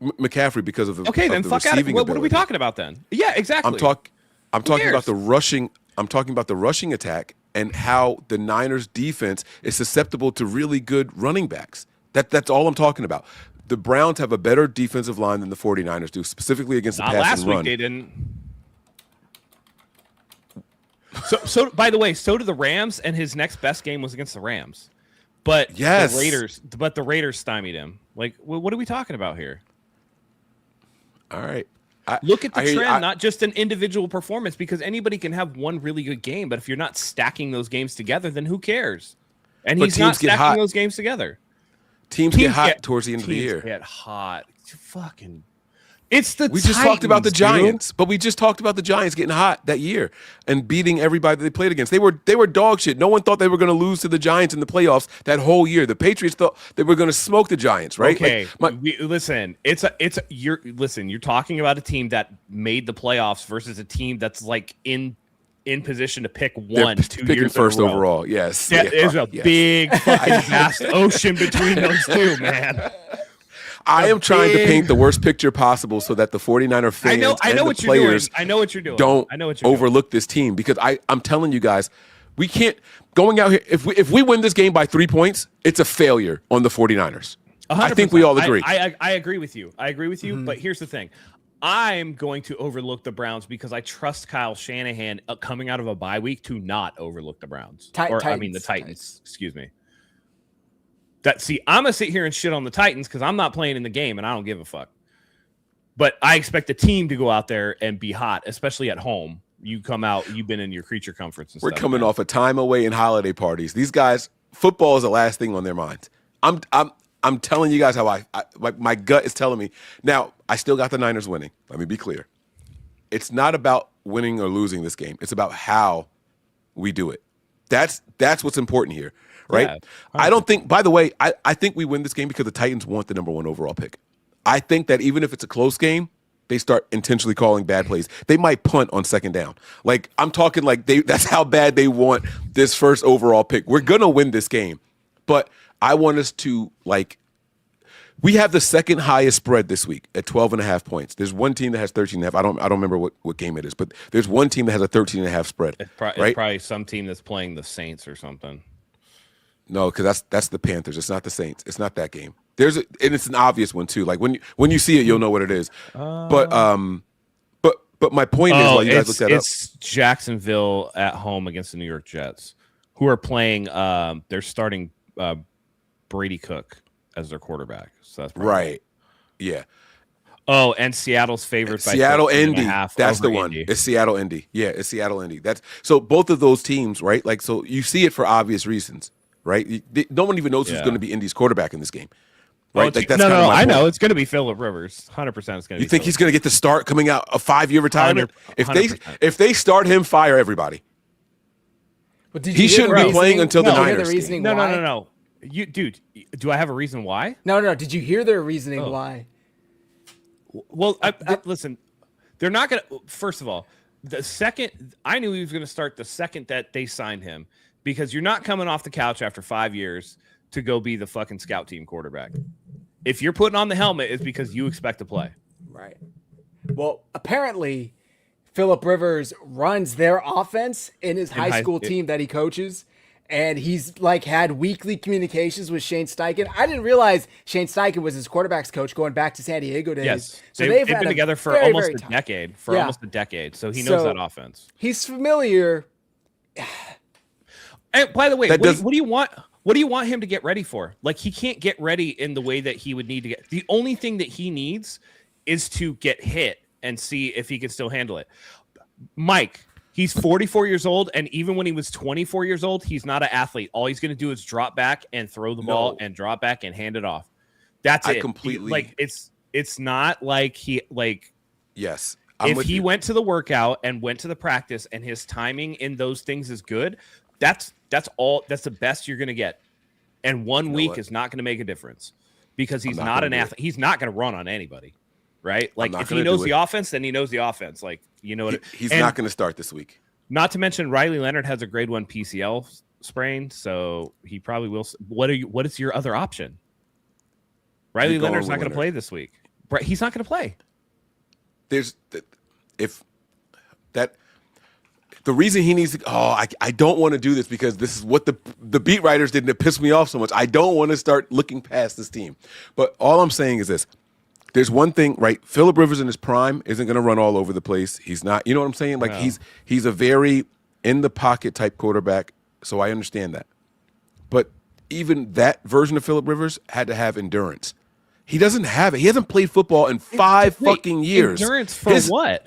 McCaffrey because of the Okay, then the fuck out of receiving it. What are we ability. talking about then? Yeah, exactly. I'm talking cares? about the rushing. I'm talking about the rushing attack and how the Niners defense is susceptible to really good running backs. That's all I'm talking about. The Browns have a better defensive line than the 49ers do, specifically against the Not pass last and week run. they didn't. So by the way, so did the Rams, and his next best game was against the Rams. But Yes. the Raiders stymied him. Like, what are we talking about here? All right. Look at the I hear you. trend, not just an individual performance, because anybody can have one really good game, but if you're not stacking those games together, then who cares? And But he's not teams get stacking hot. those games together. Teams get hot towards the end of the teams year. Get hot. Fucking. It's the We just talked about the Titans, dude. Giants, but we just talked about the Giants getting hot that year and beating everybody they played against. They were dog shit. No one thought they were going to lose to the Giants in the playoffs that whole year. The Patriots thought they were going to smoke the Giants, right? Okay, Like, listen. You're talking about a team that made the playoffs versus a team that's like in position to pick they're 2 picking years first in a row. overall. Yes, Yeah, they there's are. a Yes. big fucking vast ocean between those two, man. I am trying to big- paint the worst picture possible so that the 49er fans I know and the what you're doing. players I know what you're doing. don't I know what you're overlook this team, because I'm telling you guys, we can't going out here if we win this game by 3 points, it's a failure on the 49ers. I think we all agree. I agree with you. I agree with you. But here's the thing. I'm going to overlook the Browns because I trust Kyle Shanahan coming out of a bye week to not overlook the Browns. The Titans. Excuse me. I'm gonna sit here and shit on the Titans because I'm not playing in the game and I don't give a fuck. But I expect the team to go out there and be hot, especially at home. You come out, you've been in your creature comforts and We're stuff. coming man. off a time away and holiday parties. These guys, football is the last thing on their minds. I'm telling you guys how my gut is telling me. Now, I still got the Niners winning. Let me be clear. It's not about winning or losing this game. It's about how we do it. That's what's important here, right? Yeah, I don't think, by the way, I think we win this game because the Titans want the number 1 overall pick. I think that even if it's a close game, they start intentionally calling bad plays. They might punt on second down. Like, I'm talking like that's how bad they want this first overall pick. We're going to win this game. But I want us to, like, we have the second highest spread this week at 12.5 points. There's one team that has 13.5. I don't remember what game it is, but there's one team that has a 13.5 spread. It's right? probably some team that's playing the Saints or something. No, because that's the Panthers. It's not the Saints. It's not that game. And it's an obvious one too. Like when you see it, you'll know what it is. But my point is, while you guys look that up, it's Jacksonville at home against the New York Jets, who are playing. They're starting Brady Cook as their quarterback. So that's right. Yeah. Oh, and Seattle's favorites by Seattle 13 and a Indy. half That's the over one. Indy. It's Seattle Indy. Yeah, it's Seattle Indy. That's so both of those teams, right? Like, so you see it for obvious reasons, right? No one even knows who's Yeah. going to be Indy's quarterback in this game, right? Oh, Like, that's no, kind of my I point. know it's going to be Phillip Rivers. 100%. It's going to be. You think he's going to get the start coming out a 5-year retirement? 100%. If they start him, fire everybody. But did He you hear shouldn't the be playing reasoning? until the Did you hear Niners game. reasoning No, why? no. You, dude, do I have a reason why? No. Did you hear their reasoning Oh. why? Well, listen, they're not going to. First of all, the second I knew he was going to start the second that they signed him, because you're not coming off the couch after 5 years to go be the fucking scout team quarterback. If you're putting on the helmet, it's because you expect to play. Right. Well, apparently, Phillip Rivers runs their offense in his high school team that he coaches. And he's like had weekly communications with Shane Steichen. I didn't realize Shane Steichen was his quarterback's coach going back to San Diego days. Yes, So they've had been a together for very, almost very a tough- decade. So he knows So- that offense. He's familiar. And by the way, That what, does- what do you want? What do you want him to get ready for? Like, he can't get ready in the way that he would need to get. The only thing that he needs is to get hit and see if he can still handle it. Mike, he's 44 years old, and even when he was 24 years old, he's not an athlete. All he's going to do is drop back and throw the ball and drop back and hand it off. That's I it. completely- Like, it's not like Yes. if he went to the workout and went to the practice and his timing in those things is good, that's the best you're going to get. And 1 week what? is not going to make a difference because he's not not gonna an do it. athlete. He's not going to run on anybody, right? Like, not if he gonna knows do the it. offense, then he knows the offense. Like, you know what? He's and not going to start this week. Not to mention Riley Leonard has a grade 1 PCL sprain, so he probably will. What is your other option? Riley You're going Leonard's not with going to Leonard. play this week. He's not going to play. The reason he needs to, I don't want to do this because this is what the beat writers did, and it pissed me off so much. I don't want to start looking past this team. But all I'm saying is this. There's one thing, right? Phillip Rivers in his prime isn't going to run all over the place. He's not, you know what I'm saying? Like, No. he's a very in the pocket type quarterback, so I understand that. But even that version of Phillip Rivers had to have endurance. He doesn't have it. He hasn't played football in 5 fucking years. Endurance for what?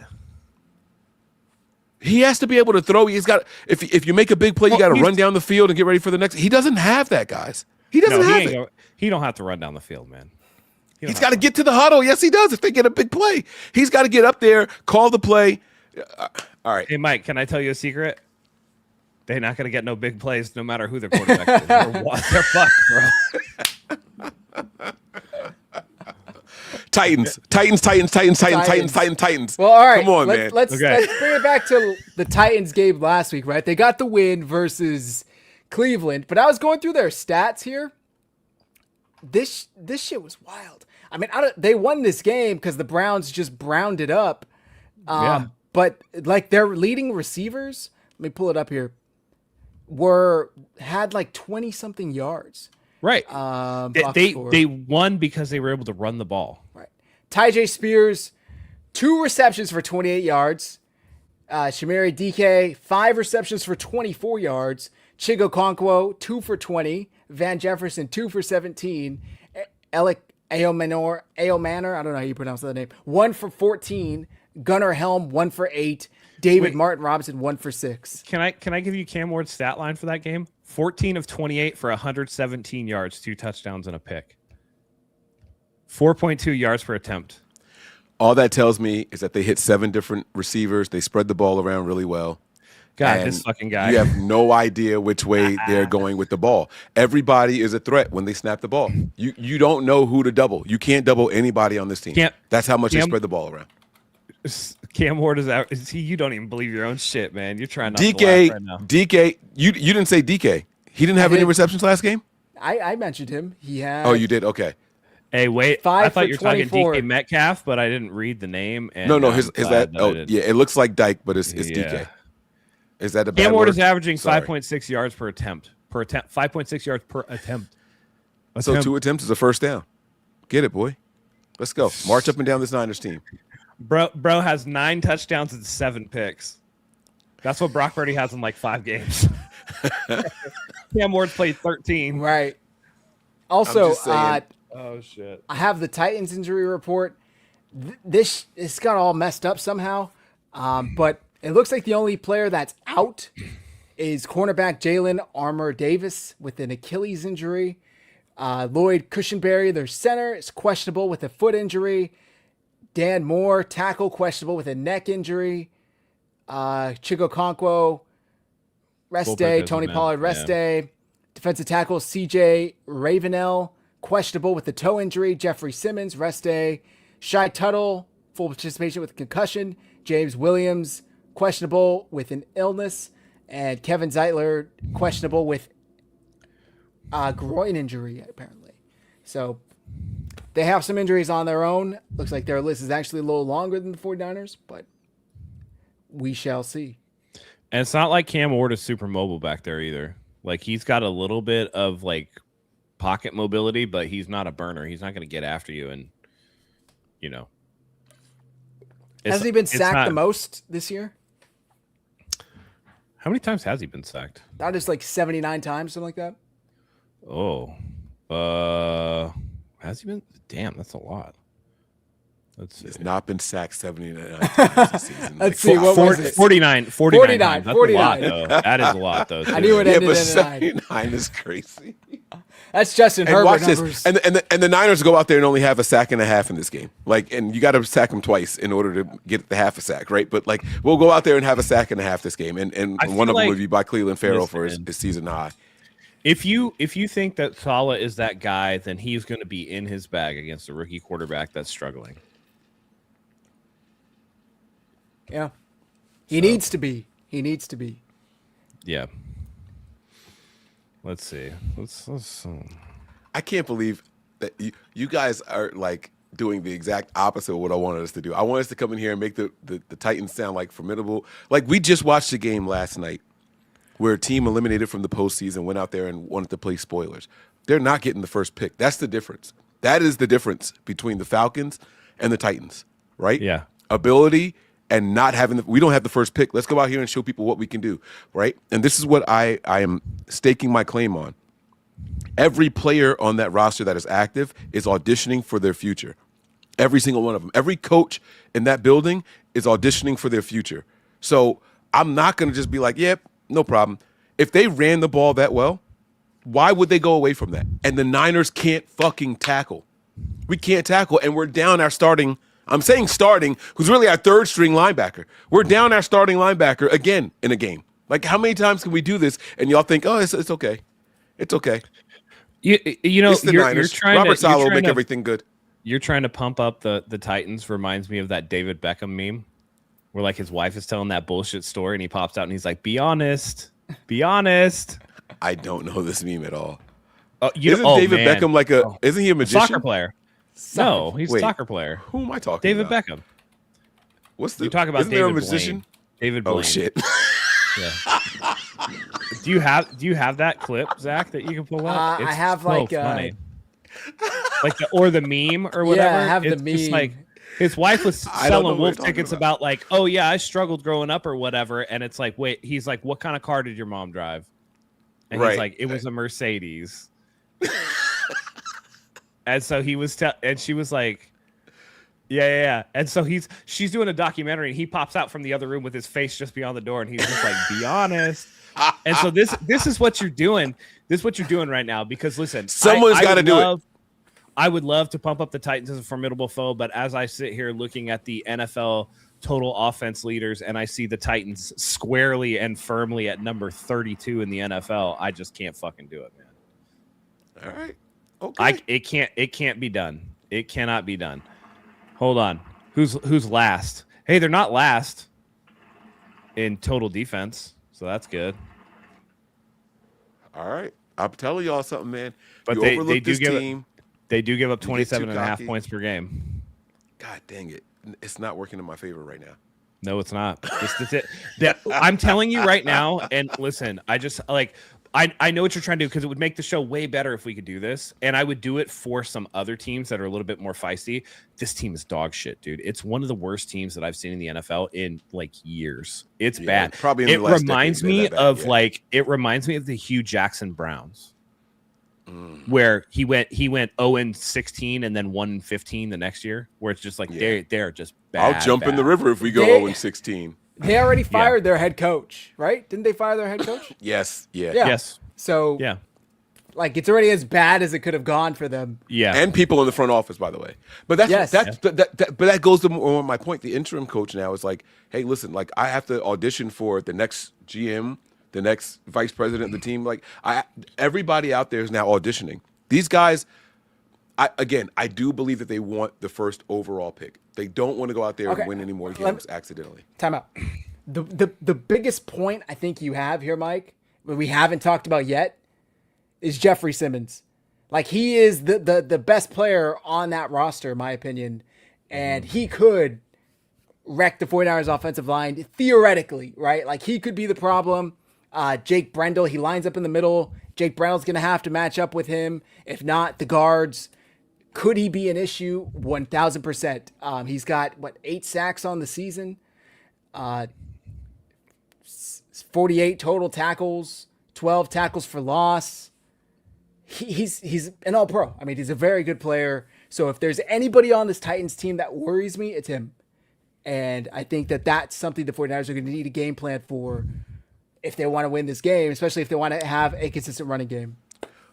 He has to be able to throw. He's got. If you make a big play, you got to run down the field and get ready for the next. He doesn't have that, guys. He doesn't have it. He don't have to run down the field, man. He's got to get to the huddle. Yes, he does. If they get a big play, he's got to get up there, call the play. All right. Hey, Mike, can I tell you a secret? They're not going to get no big plays, no matter who their quarterback is. They're fucked, bro. Titans. Well, all right. Come on, man. Let's bring it back to the Titans game last week, right? They got the win versus Cleveland, but I was going through their stats here. This shit was wild. I mean, they won this game because the Browns just browned it up. But like their leading receivers, let me pull it up here, had like 20 something yards. Right. They won because they were able to run the ball. Right. Tyjae Spears, 2 receptions for 28 yards. Shamari DK, 5 receptions for 24 yards. Chigo Okonkwo, 2 for 20. Van Jefferson, 2 for 17. Alec Aomanor, I don't know how you pronounce that name. 1 for 14. Gunnar Helm, 1 for 8. David Martin Robinson, 1 for 6. Can I give you Cam Ward's stat line for that game? 14 of 28 for 117 yards, 2 touchdowns and a pick. 4.2 yards per attempt. All that tells me is that they hit 7 different receivers. They spread the ball around really well. God, this fucking guy. You have no idea which way they're going with the ball. Everybody is a threat when they snap the ball. You don't know who to double. You can't double anybody on this team. That's how much they spread the ball around. Cam Ward is out. You don't even believe your own shit, man. You're trying not to laugh right now. DK, you didn't say DK. He didn't have any receptions last game? I mentioned him. He had. Oh, you did? Okay. Hey, wait. 5 I thought you were talking 24. DK Metcalf, but I didn't read the name. And No, it looks like Dyke, but it's DK. Is that a bad Cam Ward word? is averaging 5.6 yards per attempt. 5.6 yards per attempt. So 2 attempts is a first down. Get it, boy. Let's go. March up and down this Niners team. Bro has 9 touchdowns and 7 picks. That's what Brock Purdy has in like 5 games. Cam Ward's played 13. Right. Also, oh shit! I have the Titans injury report. This got all messed up somehow, but it looks like the only player that's out is cornerback Jalen Armour-Davis with an Achilles injury. Lloyd Cushenberry, their center, is questionable with a foot injury. Dan Moore, tackle, questionable with a neck injury. Chigo Okonkwo, rest day. Tony Pollard, rest day. Defensive tackle CJ Ravenel, questionable with a toe injury. Jeffrey Simmons, rest day. Shai Tuttle, full participation with concussion. James Williams, questionable with an illness. And Kevin Zeitler, questionable with groin injury, apparently. So they have some injuries on their own. Looks like their list is actually a little longer than the 49ers, but we shall see. And it's not like Cam Ward is super mobile back there either. Like, he's got a little bit of like pocket mobility, but he's not a burner. He's not going to get after you. And, you know, has he been sacked the most this year? How many times has he been sacked? That is like 79 times, something like that. Oh, has he been? Damn, that's a lot. Let's see. He's not been sacked 79 times this season. Let's see, what was it? 49 times. That's 49. a lot, though. That is a lot, though. I knew it ended but in 79 is crazy. That's Justin And Herbert watch numbers. this. And the Niners go out there and only have a sack and a half in this game. Like, and you got to sack them twice in order to get the half a sack, right? But like, we'll go out there and have a sack and a half this game, and one of them would be by Cleveland Farrell for his season high. If you think that Saleh is that guy, then he's going to be in his bag against a rookie quarterback that's struggling. Yeah. He needs to be. He needs to be. Yeah. Let's see. Let's I can't believe that you guys are like doing the exact opposite of what I wanted us to do. I want us to come in here and make the Titans sound like formidable. Like, we just watched a game last night where a team eliminated from the postseason went out there and wanted to play spoilers. They're not getting the first pick. That's the difference. That is the difference between the Falcons and the Titans, right? Yeah. Ability and not having we don't have the first pick. Let's go out here and show people what we can do, right? And this is what I am staking my claim on. Every player on that roster that is active is auditioning for their future. Every single one of them. Every coach in that building is auditioning for their future. So I'm not going to just be like, yep, no problem. If they ran the ball that well, why would they go away from that? And the Niners can't fucking tackle. We can't tackle, and we're down our starting. I'm saying starting, who's really our third string linebacker. We're down our starting linebacker again in a game. Like, how many times can we do this? And y'all think, oh, it's okay. It's okay. You know, It's the Niners. trying Robert to, Saleh will trying make to, everything good. You're trying to pump up the Titans. Reminds me of that David Beckham meme where like his wife is telling that bullshit story and he pops out and he's like, be honest. Be honest. I don't know this meme at all. Isn't David Beckham like isn't he a magician? Soccer player? No, he's a soccer player. Who am I talking David about? Beckham. What's the You talk about isn't there a David magician? Blaine. David Blaine. Oh shit. Yeah. Do you have that clip, Zach, that you can pull up? I have so like funny. Like or the meme or whatever. Yeah, I have it's the just meme. like his wife was I don't know selling what wolf you're tickets talking about like, oh yeah, I struggled growing up or whatever, and it's like, wait, he's like, what kind of car did your mom drive? And he's Right. like, it was a Mercedes. And so he was, and she was like, yeah. And so she's doing a documentary, and he pops out from the other room with his face just beyond the door, and he's just like, be honest. And so this is what you're doing. This is what you're doing right now. Because listen, Someone's got to do it. I would love to pump up the Titans as a formidable foe, but as I sit here looking at the NFL total offense leaders, and I see the Titans squarely and firmly at number 32 in the NFL, I just can't fucking do it, man. All right. Okay. It can't be done. It cannot be done. Hold on. Who's last? Hey, they're not last in total defense, so that's good. All right. I'm telling y'all something, man. But you they overlook do this give team. They do give up You get too 27 and a half cocky. points per game. God dang it. It's not working in my favor right now. No, it's not. I'm telling you right now, and listen, I just like I know what you're trying to do because it would make the show way better if we could do this, and I would do it for some other teams that are a little bit more feisty. This team is dog shit, dude. It's one of the worst teams that I've seen in the NFL in like years. It's bad. Probably in It the last reminds decade, me they're that bad, of yeah. like it reminds me of the Hugh Jackson Browns. Where he went 0-16 and then 1-15 the next year, where it's just like they're just bad. I'll jump in the bad. river if we go They- 0-16. They already fired their head coach, right? Didn't they fire their head coach? Yes. Yeah. Yeah. Yes. So, Yeah. like, it's already as bad as it could have gone for them. Yeah. And people in the front office, by the way. But that's Yes. but that goes to more my point. The interim coach now is like, hey, listen, like I have to audition for the next GM, the next vice president of the team. Like everybody out there is now auditioning. These guys, I do believe that they want the first overall pick. They don't want to go out there Okay. and win any more games accidentally. Time out. The biggest point I think you have here, Mike, that we haven't talked about yet, is Jeffrey Simmons. Like, he is the best player on that roster, in my opinion, and he could wreck the 49ers offensive line theoretically, right? Like, he could be the problem. Jake Brendel, he lines up in the middle. Jake Brendel's going to have to match up with him. If not, the guards. Could he be an issue? 1,000%. He's got, 8 sacks on the season? 48 total tackles, 12 tackles for loss. He's an all-pro. I mean, he's a very good player. So if there's anybody on this Titans team that worries me, it's him. And I think that that's something the 49ers are going to need a game plan for if they want to win this game, especially if they want to have a consistent running game.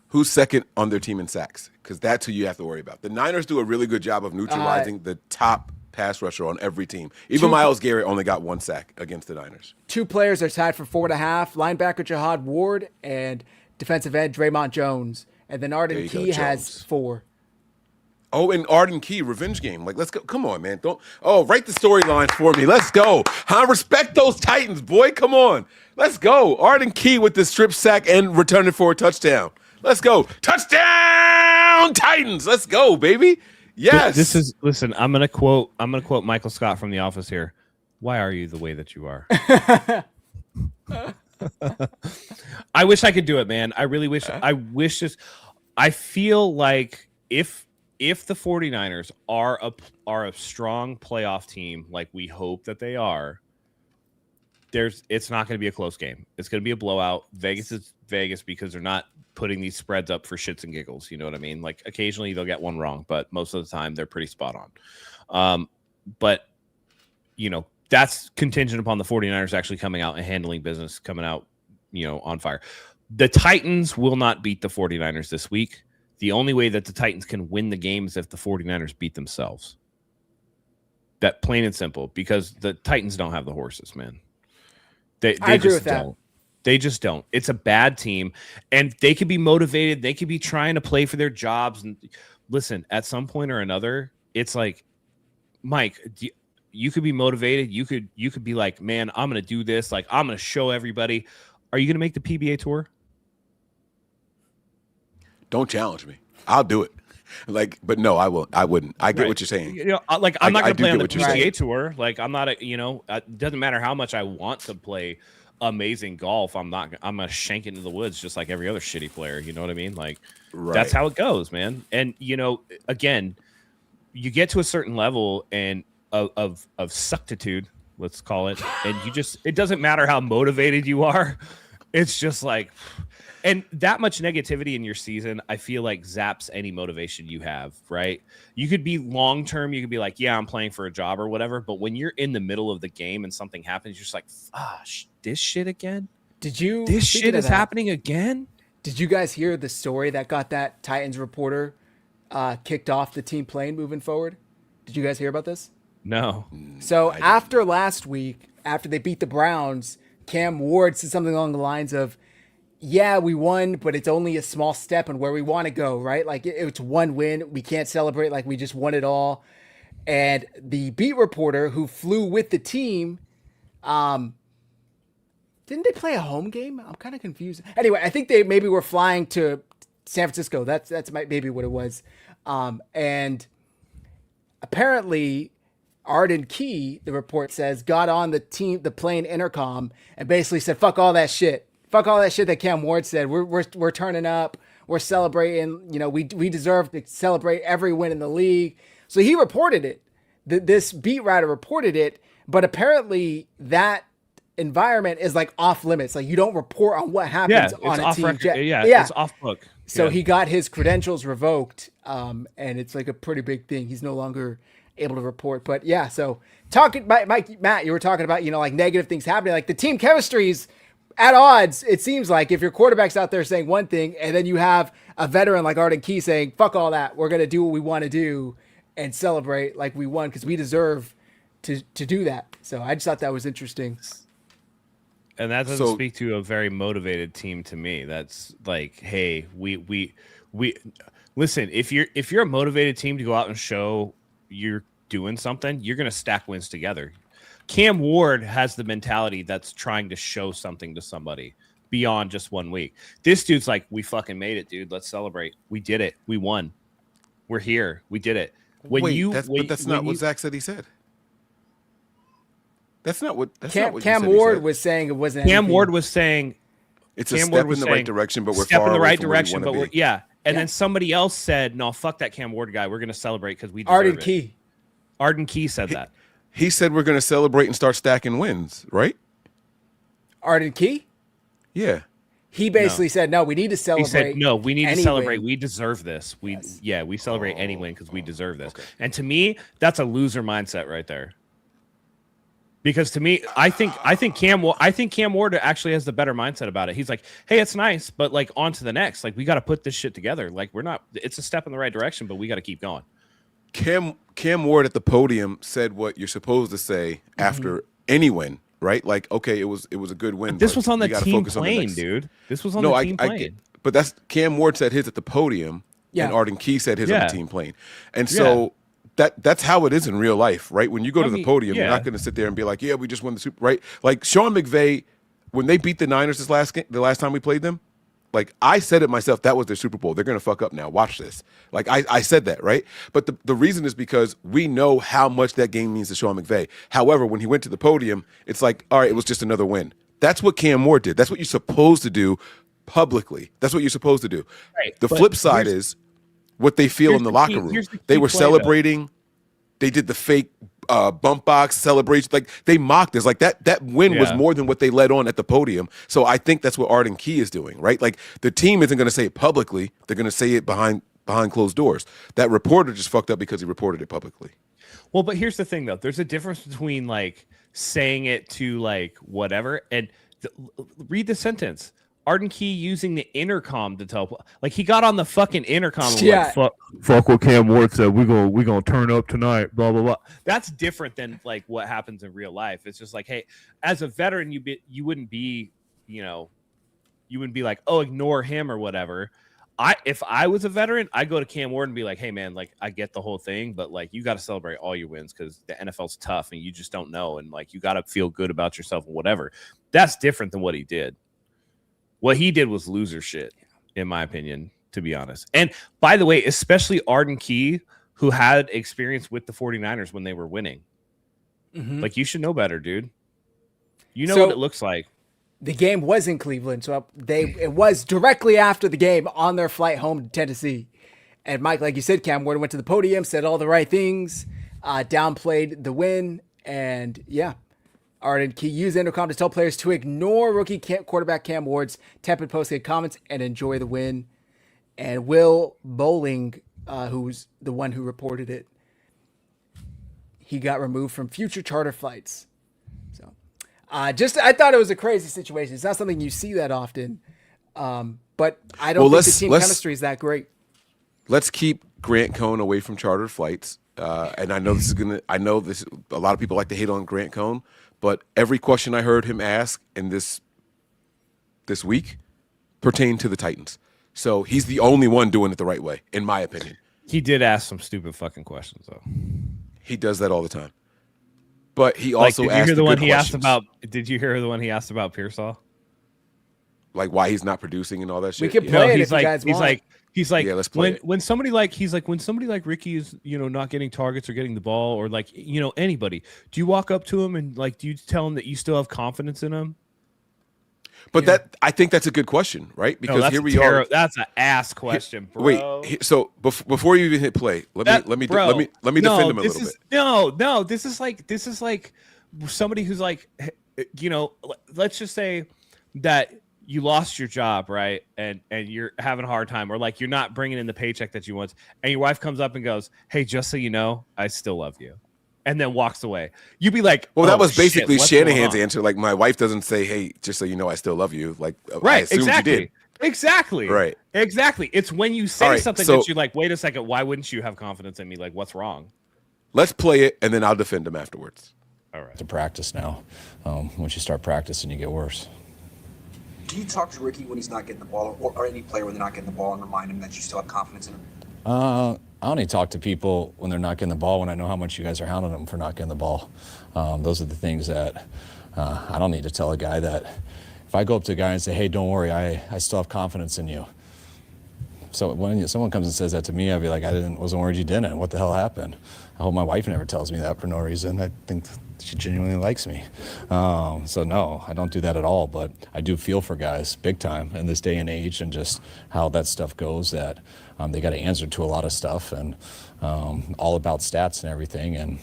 Who's second on their team in sacks? Because that's who you have to worry about. The Niners do a really good job of neutralizing the top pass rusher on every team. Even Myles Garrett only got 1 sack against the Niners. 2 players are tied for 4.5. Linebacker Jahad Ward and defensive end Draymond Jones. And then Arden There you go, Key has Jones. 4. Oh, and Arden Key, revenge game. Like, let's go. Come on, man. Write the storyline for me. Let's go. Respect those Titans, boy. Come on. Let's go. Arden Key with the strip sack and returning for a touchdown. Let's go. Touchdown, Titans. Let's go, baby. Yes. Listen, I'm gonna quote Michael Scott from The Office here. Why are you the way that you are? I wish I could do it, man. I really wish. I feel like if the 49ers are a strong playoff team, like we hope that they are, it's not going to be a close game. It's going to be a blowout. Vegas is Vegas because they're not putting these spreads up for shits and giggles. You know what I mean? Like occasionally they'll get one wrong, but most of the time they're pretty spot on. But you know, that's contingent upon the 49ers actually coming out and handling business, coming out, you know, on fire. The Titans will not beat the 49ers this week. The only way that the Titans can win the game is if the 49ers beat themselves. That plain and simple, because the Titans don't have the horses, man. They I agree just with that. don't. They just don't. It's a bad team, and they could be motivated. They could be trying to play for their jobs. And listen, at some point or another, it's like, Mike, you could be motivated. You could be like, man, I'm going to do this. Like, I'm going to show everybody. Are you going to make the PBA tour? Don't challenge me. I'll do it. Like, but no, I won't. I wouldn't. I get what you're saying. You know, like I'm not going to play on the what you're PGA saying. tour. Like I'm not, it doesn't matter how much I want to play amazing golf. I'm going to shank into the woods just like every other shitty player. You know what I mean? Like that's how it goes, man. And again, you get to a certain level and of suctitude, let's call it. And it doesn't matter how motivated you are. It's just like, and that much negativity in your season, I feel like zaps any motivation you have, right? You could be long-term. You could be like, yeah, I'm playing for a job or whatever. But when you're in the middle of the game and something happens, you're just like, this shit again? This shit is happening again? Did you guys hear the story that got that Titans reporter kicked off the team plane moving forward? Did you guys hear about this? No. So after last week, after they beat the Browns, Cam Ward said something along the lines of, yeah, we won, but it's only a small step on where we want to go, right? Like it's one win. We can't celebrate like we just won it all. And the beat reporter who flew with the team, didn't they play a home game? I'm kind of confused. Anyway, I think they maybe were flying to San Francisco. That's maybe what it was. And apparently Arden Key, the report says, got on the plane intercom and basically said, fuck all that shit. Fuck all that shit that Cam Ward said. We're turning up. We're celebrating. We deserve to celebrate every win in the league. So he reported it. This beat writer reported it, but apparently that environment is like off limits. Like you don't report on what happens on a team jet. It's off book. So he got his credentials revoked, and it's like a pretty big thing. He's no longer able to report. But yeah, so talking, Matt, you were talking about like negative things happening. Like the team chemistry's at odds, it seems like, if your quarterback's out there saying one thing and then you have a veteran like Arden Key saying, fuck all that, we're going to do what we want to do and celebrate like we won because we deserve to do that. So I just thought that was interesting. And that doesn't speak to a very motivated team to me. That's like, hey, we listen, if you're a motivated team to go out and show you're doing something, you're going to stack wins together. Cam Ward has the mentality that's trying to show something to somebody beyond just 1 week. This dude's like, we fucking made it, dude. Let's celebrate. We did it. We won. We're here. We did it. That's not what Zach said he said. That's not what Cam Ward was saying. It wasn't. Cam Ward was saying it's a step in the right direction, but we're step far in the away right from where we direction. wanna But be. and then somebody else said, "No, fuck that Cam Ward guy. We're going to celebrate because we deserve Arden it." Key. Arden Key said that. He said we're going to celebrate and start stacking wins, right? Arden Key? Yeah. He basically said, no, we need to celebrate. He said, no, we need to any celebrate. win. We deserve this. We celebrate any win because we deserve this. Okay. And to me, that's a loser mindset right there. Because to me, I think Cam Ward actually has the better mindset about it. He's like, hey, it's nice, but like on to the next. Like we got to put this shit together. Like it's a step in the right direction, but we got to keep going. Cam Ward at the podium said what you're supposed to say after any win, right? Like, okay, it was a good win. This was on the we gotta team focus on the plane, next. dude. This was on the team plane. But that's Cam Ward said his at the podium, and Arden Key said his on the team plane, and so that's how it is in real life, right? When you go to the podium, you're not going to sit there and be like, yeah, we just won the Super, right? Like Sean McVay, when they beat the Niners the last time we played them. Like, I said it myself, that was their Super Bowl. They're going to fuck up now. Watch this. Like, I said that, right? But the reason is because we know how much that game means to Sean McVay. However, when he went to the podium, it's like, all right, it was just another win. That's what Cam Ward did. That's what you're supposed to do publicly. That's what you're supposed to do. Right, the flip side is what they feel in the locker room. They were celebrating. They did the fake bump box celebration. Like they mocked us. Like that win was Yeah. more than what they led on at the podium. So I think that's what Arden Key is doing, right? Like the team isn't going to say it publicly. They're going to say it behind closed doors. That reporter just fucked up because he reported it publicly. Well, but here's the thing, though. There's a difference between like saying it to like whatever and read the sentence. Arden Key using the intercom to tell, like he got on the fucking intercom and Yeah. like, fuck what Cam Ward said. We gonna turn up tonight. Blah blah blah. That's different than like what happens in real life. It's just like, hey, as a veteran, you wouldn't be, you wouldn't be like, oh, ignore him or whatever. If I was a veteran, I'd go to Cam Ward and be like, hey man, like I get the whole thing, but like you got to celebrate all your wins because the NFL's tough and you just don't know, and like you got to feel good about yourself and whatever. That's different than what he did. What he did was loser shit, in my opinion, to be honest. And by the way, especially Arden Key, who had experience with the 49ers when they were winning. Mhm. Like, you should know better, dude. You know So- what it looks like. The game was in Cleveland, so it was directly after the game on their flight home to Tennessee. And Mike, like you said, Cam Ward went to the podium, said all the right things, downplayed the win, and yeah, Arden Key used intercom to tell players to ignore rookie quarterback Cam Ward's tepid post-game comments and enjoy the win. And Will Bowling, who's the one who reported it, he got removed from future charter flights. So, I thought it was a crazy situation. It's not something you see that often, but I don't think the team chemistry is that great. Let's keep Grant Cohn away from chartered flights. And I know a lot of people like to hate on Grant Cohn, but every question I heard him ask in this week pertained to the Titans. So he's the only one doing it the right way, in my opinion. He did ask some stupid fucking questions, though. He does that all the time. But he also did you asked hear the the one good he asked questions. about? Did you hear the one he asked about Pearsall? Like why he's not producing and all that shit. We could Yeah. play it he's if like, you guys want. he's like, Yeah, let's play it. when somebody like Ricky is, not getting targets or getting the ball, or like, anybody, do you walk up to him and like, do you tell him that you still have confidence in him? But I think that's a good question, right? Because that's here we are. That's an ass question, bro. Wait, so before you even hit play, let me defend him a little bit. No, this is like somebody who's like, let's just say that you lost your job, right? And you're having a hard time, or like you're not bringing in the paycheck that you want, and your wife comes up and goes, "Hey, just so you know, I still love you," and then walks away. You'd be like, Well, that "Oh, was basically shit, what's going Shanahan's on?" answer. Like, my wife doesn't say, "Hey, just so you know, I still love you." Like, I Right, assumed exactly. you did. Exactly. Right. Exactly. It's when you say All right, something so- that you're like, wait a second, why wouldn't you have confidence in me? Like, what's wrong? Let's play it, and then I'll defend him afterwards. All right. To practice now. Once you start practicing, you get worse. Do you talk to Ricky when he's not getting the ball, or any player when they're not getting the ball, and remind him that you still have confidence in him? I only talk to people when they're not getting the ball, when I know how much you guys are hounding them for not getting the ball. Those are the things that I don't need to tell a guy that if I go up to a guy and say, hey, don't worry, I still have confidence in you. So when someone comes and says that to me, I'd be like, wasn't worried you didn't. What the hell happened? I hope my wife never tells me that for no reason. I think she genuinely likes me. So no, I don't do that at all. But I do feel for guys big time in this day and age, and just how that stuff goes, that they got to answer to a lot of stuff, and all about stats and everything. And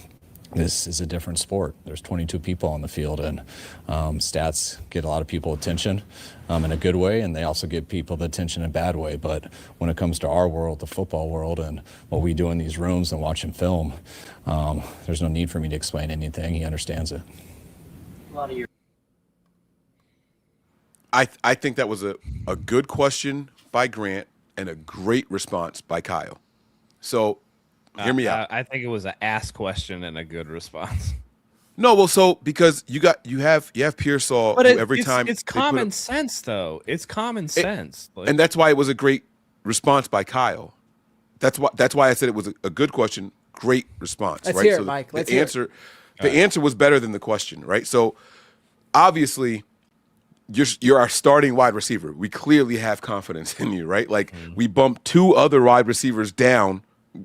this is a different sport. There's 22 people on the field, and stats get a lot of people attention in a good way, and they also give people the attention in a bad way. But when it comes to our world, the football world, and what we do in these rooms and watching film, there's no need for me to explain anything. He understands it. I think that was a good question by Grant and a great response by Kyle. So hear me out. I think it was an ass question and a good response. No, well, so because you have Pearsall, But who every time it's they put common up- sense, though. It's common sense. Like, and that's why it was a great response by Kyle. That's why I said it was a good question, great response. Let's right? hear it, So Mike. The Let's hear it. answer, the answer was better than the question, right? So obviously, you're our starting wide receiver. We clearly have confidence in you, right? Like we bumped two other wide receivers down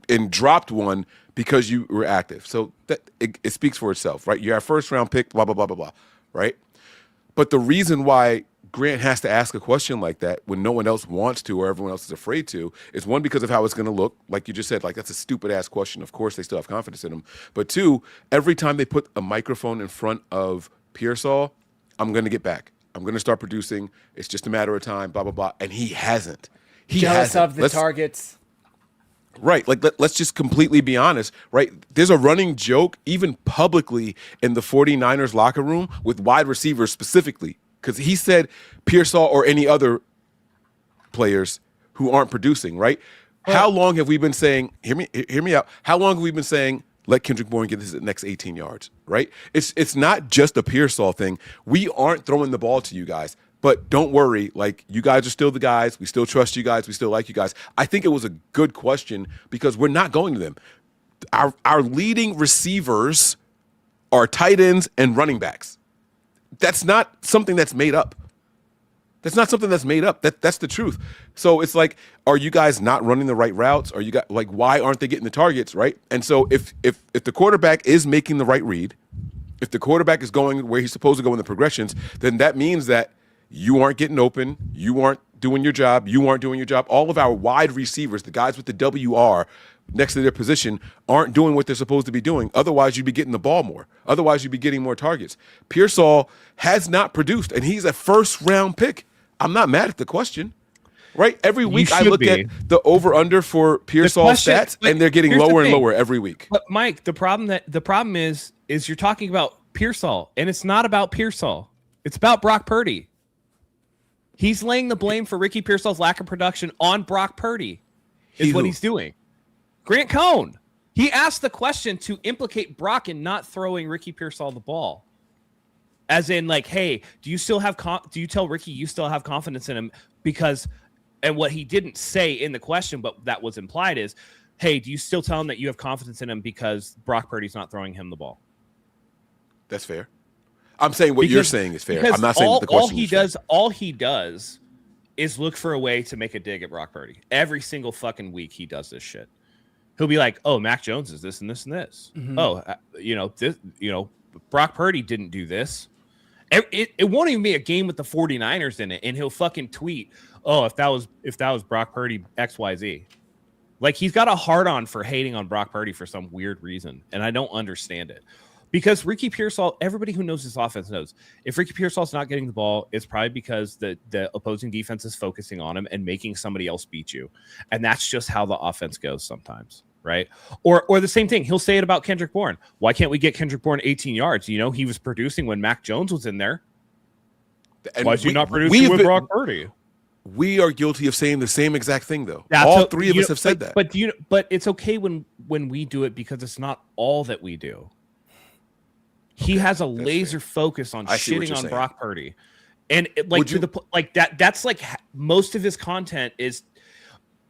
and dropped one because you were active. So that it speaks for itself, right? You're our first round pick, blah blah blah blah blah, right? But the reason why Grant has to ask a question like that when no one else wants to or everyone else is afraid to, is one, because of how it's going to look. Like you just said, like that's a stupid ass question. Of course, they still have confidence in him. But two, every time they put a microphone in front of Pearsall, I'm going to get back. I'm going to start producing. It's just a matter of time, blah, blah, blah. And he hasn't. He Jealous hasn't. of the targets. Right. Like, let's just completely be honest, right? There's a running joke, even publicly, in the 49ers locker room with wide receivers specifically, because he said Pearsall or any other players who aren't producing, right? How long have we been saying, hear me out, how long have we been saying, let Kendrick Bourne get his next 18 yards, right? It's not just a Pearsall thing. We aren't throwing the ball to you guys. But don't worry, like, you guys are still the guys. We still trust you guys. We still like you guys. I think it was a good question because we're not going to them. Our leading receivers are tight ends and running backs. That's not something that's made up. That's not something that's made up. That's the truth. So it's like, are you guys not running the right routes? Are you guys, like, why aren't they getting the targets, right? And so if the quarterback is making the right read, if the quarterback is going where he's supposed to go in the progressions, then that means that you aren't getting open. You aren't doing your job. You aren't doing your job. All of our wide receivers, the guys with the WR next to their position, aren't doing what they're supposed to be doing. Otherwise, you'd be getting the ball more. Otherwise, you'd be getting more targets. Pearsall has not produced, and he's a first-round pick. I'm not mad at the question, right? Every week I look at the over/under for Pearsall stats, and they're getting lower and lower every week. But Mike, the problem is you're talking about Pearsall, and it's not about Pearsall. It's about Brock Purdy. He's laying the blame for Ricky Pearsall's lack of production on Brock Purdy, is what he's doing. Grant Cohn, he asked the question to implicate Brock in not throwing Ricky Pearsall the ball. As in, like, hey, do you tell Ricky you still have confidence in him? Because, and what he didn't say in the question, but that was implied is, hey, do you still tell him that you have confidence in him because Brock Purdy's not throwing him the ball? That's fair. I'm saying what you're saying is fair. I'm not saying the question all he does is look for a way to make a dig at Brock Purdy. Every single fucking week he does this shit. He'll be like, "Oh, Mac Jones is this and this and this. Mm-hmm. Oh, Brock Purdy didn't do this." It won't even be a game with the 49ers in it, and he'll fucking tweet, "Oh, if that was Brock Purdy XYZ." Like, he's got a hard on for hating on Brock Purdy for some weird reason, and I don't understand it. Because Ricky Pearsall, everybody who knows this offense knows, if Ricky Pearsall's not getting the ball, it's probably because the opposing defense is focusing on him and making somebody else beat you. And that's just how the offense goes sometimes, right? Or the same thing, he'll say it about Kendrick Bourne. Why can't we get Kendrick Bourne 18 yards? You know, he was producing when Mac Jones was in there. And why is he not producing with Brock Purdy? We are guilty of saying the same exact thing, though. All three of us have said that. But it's okay when we do it because it's not all that we do. He has a laser focus on shitting on Brock Purdy. And that's like most of his content is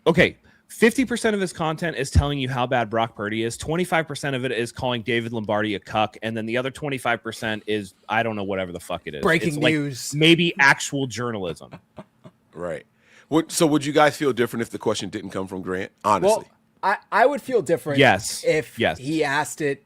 okay. 50% of his content is telling you how bad Brock Purdy is. 25% of it is calling David Lombardi a cuck. And then the other 25% is, I don't know, whatever the fuck it is. Breaking news. Maybe actual journalism. Right. So would you guys feel different if the question didn't come from Grant? Honestly. Well, I would feel different if he asked it,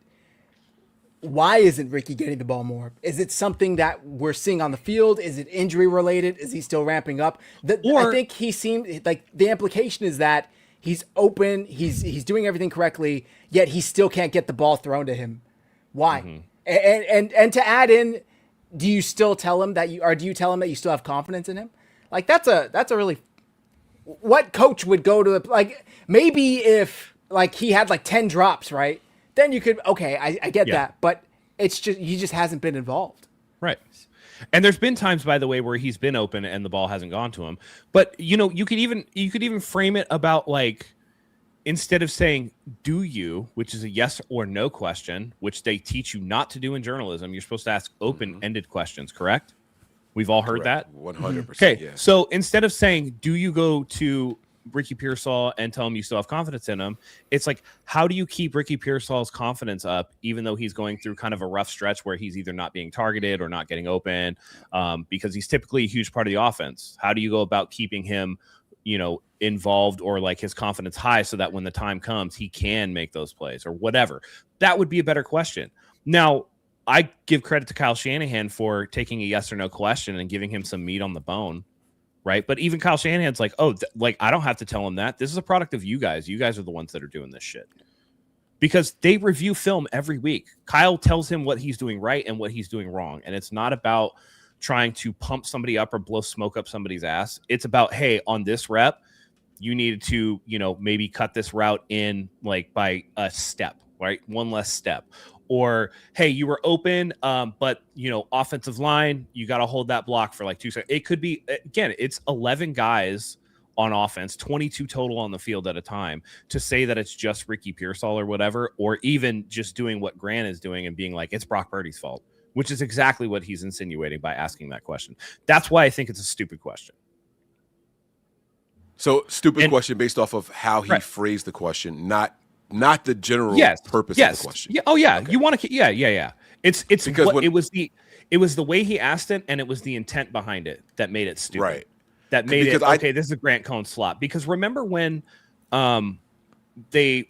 why isn't Ricky getting the ball more? Is it something that we're seeing on the field? Is it injury related? Is he still ramping up? I think he seemed like the implication is that he's open, he's doing everything correctly, yet he still can't get the ball thrown to him. Why? Mm-hmm. And to add in, do you still tell him that do you tell him that you still have confidence in him? Like that's a really, what coach would go to like, maybe if like he had like 10 drops, right? Then you could, okay, I get that, but it's just, he just hasn't been involved. Right. And there's been times, by the way, where he's been open and the ball hasn't gone to him. But, you know, you could even frame it about like, instead of saying, do you, which is a yes or no question, which they teach you not to do in journalism, you're supposed to ask open-ended questions, correct? We've all heard that? 100%. Okay, yeah. So instead of saying, do you go to Ricky Pearsall and tell him you still have confidence in him, it's like, how do you keep Ricky Pearsall's confidence up even though he's going through kind of a rough stretch where he's either not being targeted or not getting open, because he's typically a huge part of the offense? How do you go about keeping him, you know, involved or like his confidence high so that when the time comes he can make those plays or whatever? That would be a better question. Now, I give credit to Kyle Shanahan for taking a yes or no question and giving him some meat on the bone, right? But even Kyle Shanahan's like, oh, like I don't have to tell him that. This is a product of you guys. You guys are the ones that are doing this shit. Because they review film every week. Kyle tells him what he's doing right and what he's doing wrong. And it's not about trying to pump somebody up or blow smoke up somebody's ass. It's about, hey, on this rep, you needed to, maybe cut this route in like by a step, right? One less step. Or, hey, you were open, but, offensive line, you got to hold that block for like 2 seconds. It could be, again, it's 11 guys on offense, 22 total on the field at a time. To say that it's just Ricky Pearsall or whatever, or even just doing what Grant is doing and being like, it's Brock Purdy's fault, which is exactly what he's insinuating by asking that question. That's why I think it's a stupid question. So stupid question based off of how he phrased the question, not the general purpose of the question. Yeah. Oh yeah. Okay. You want to? Yeah. It's because it was the way he asked it, and it was the intent behind it that made it stupid. Right. That made it okay. This is a Grant Cohn slot. Because remember when, when the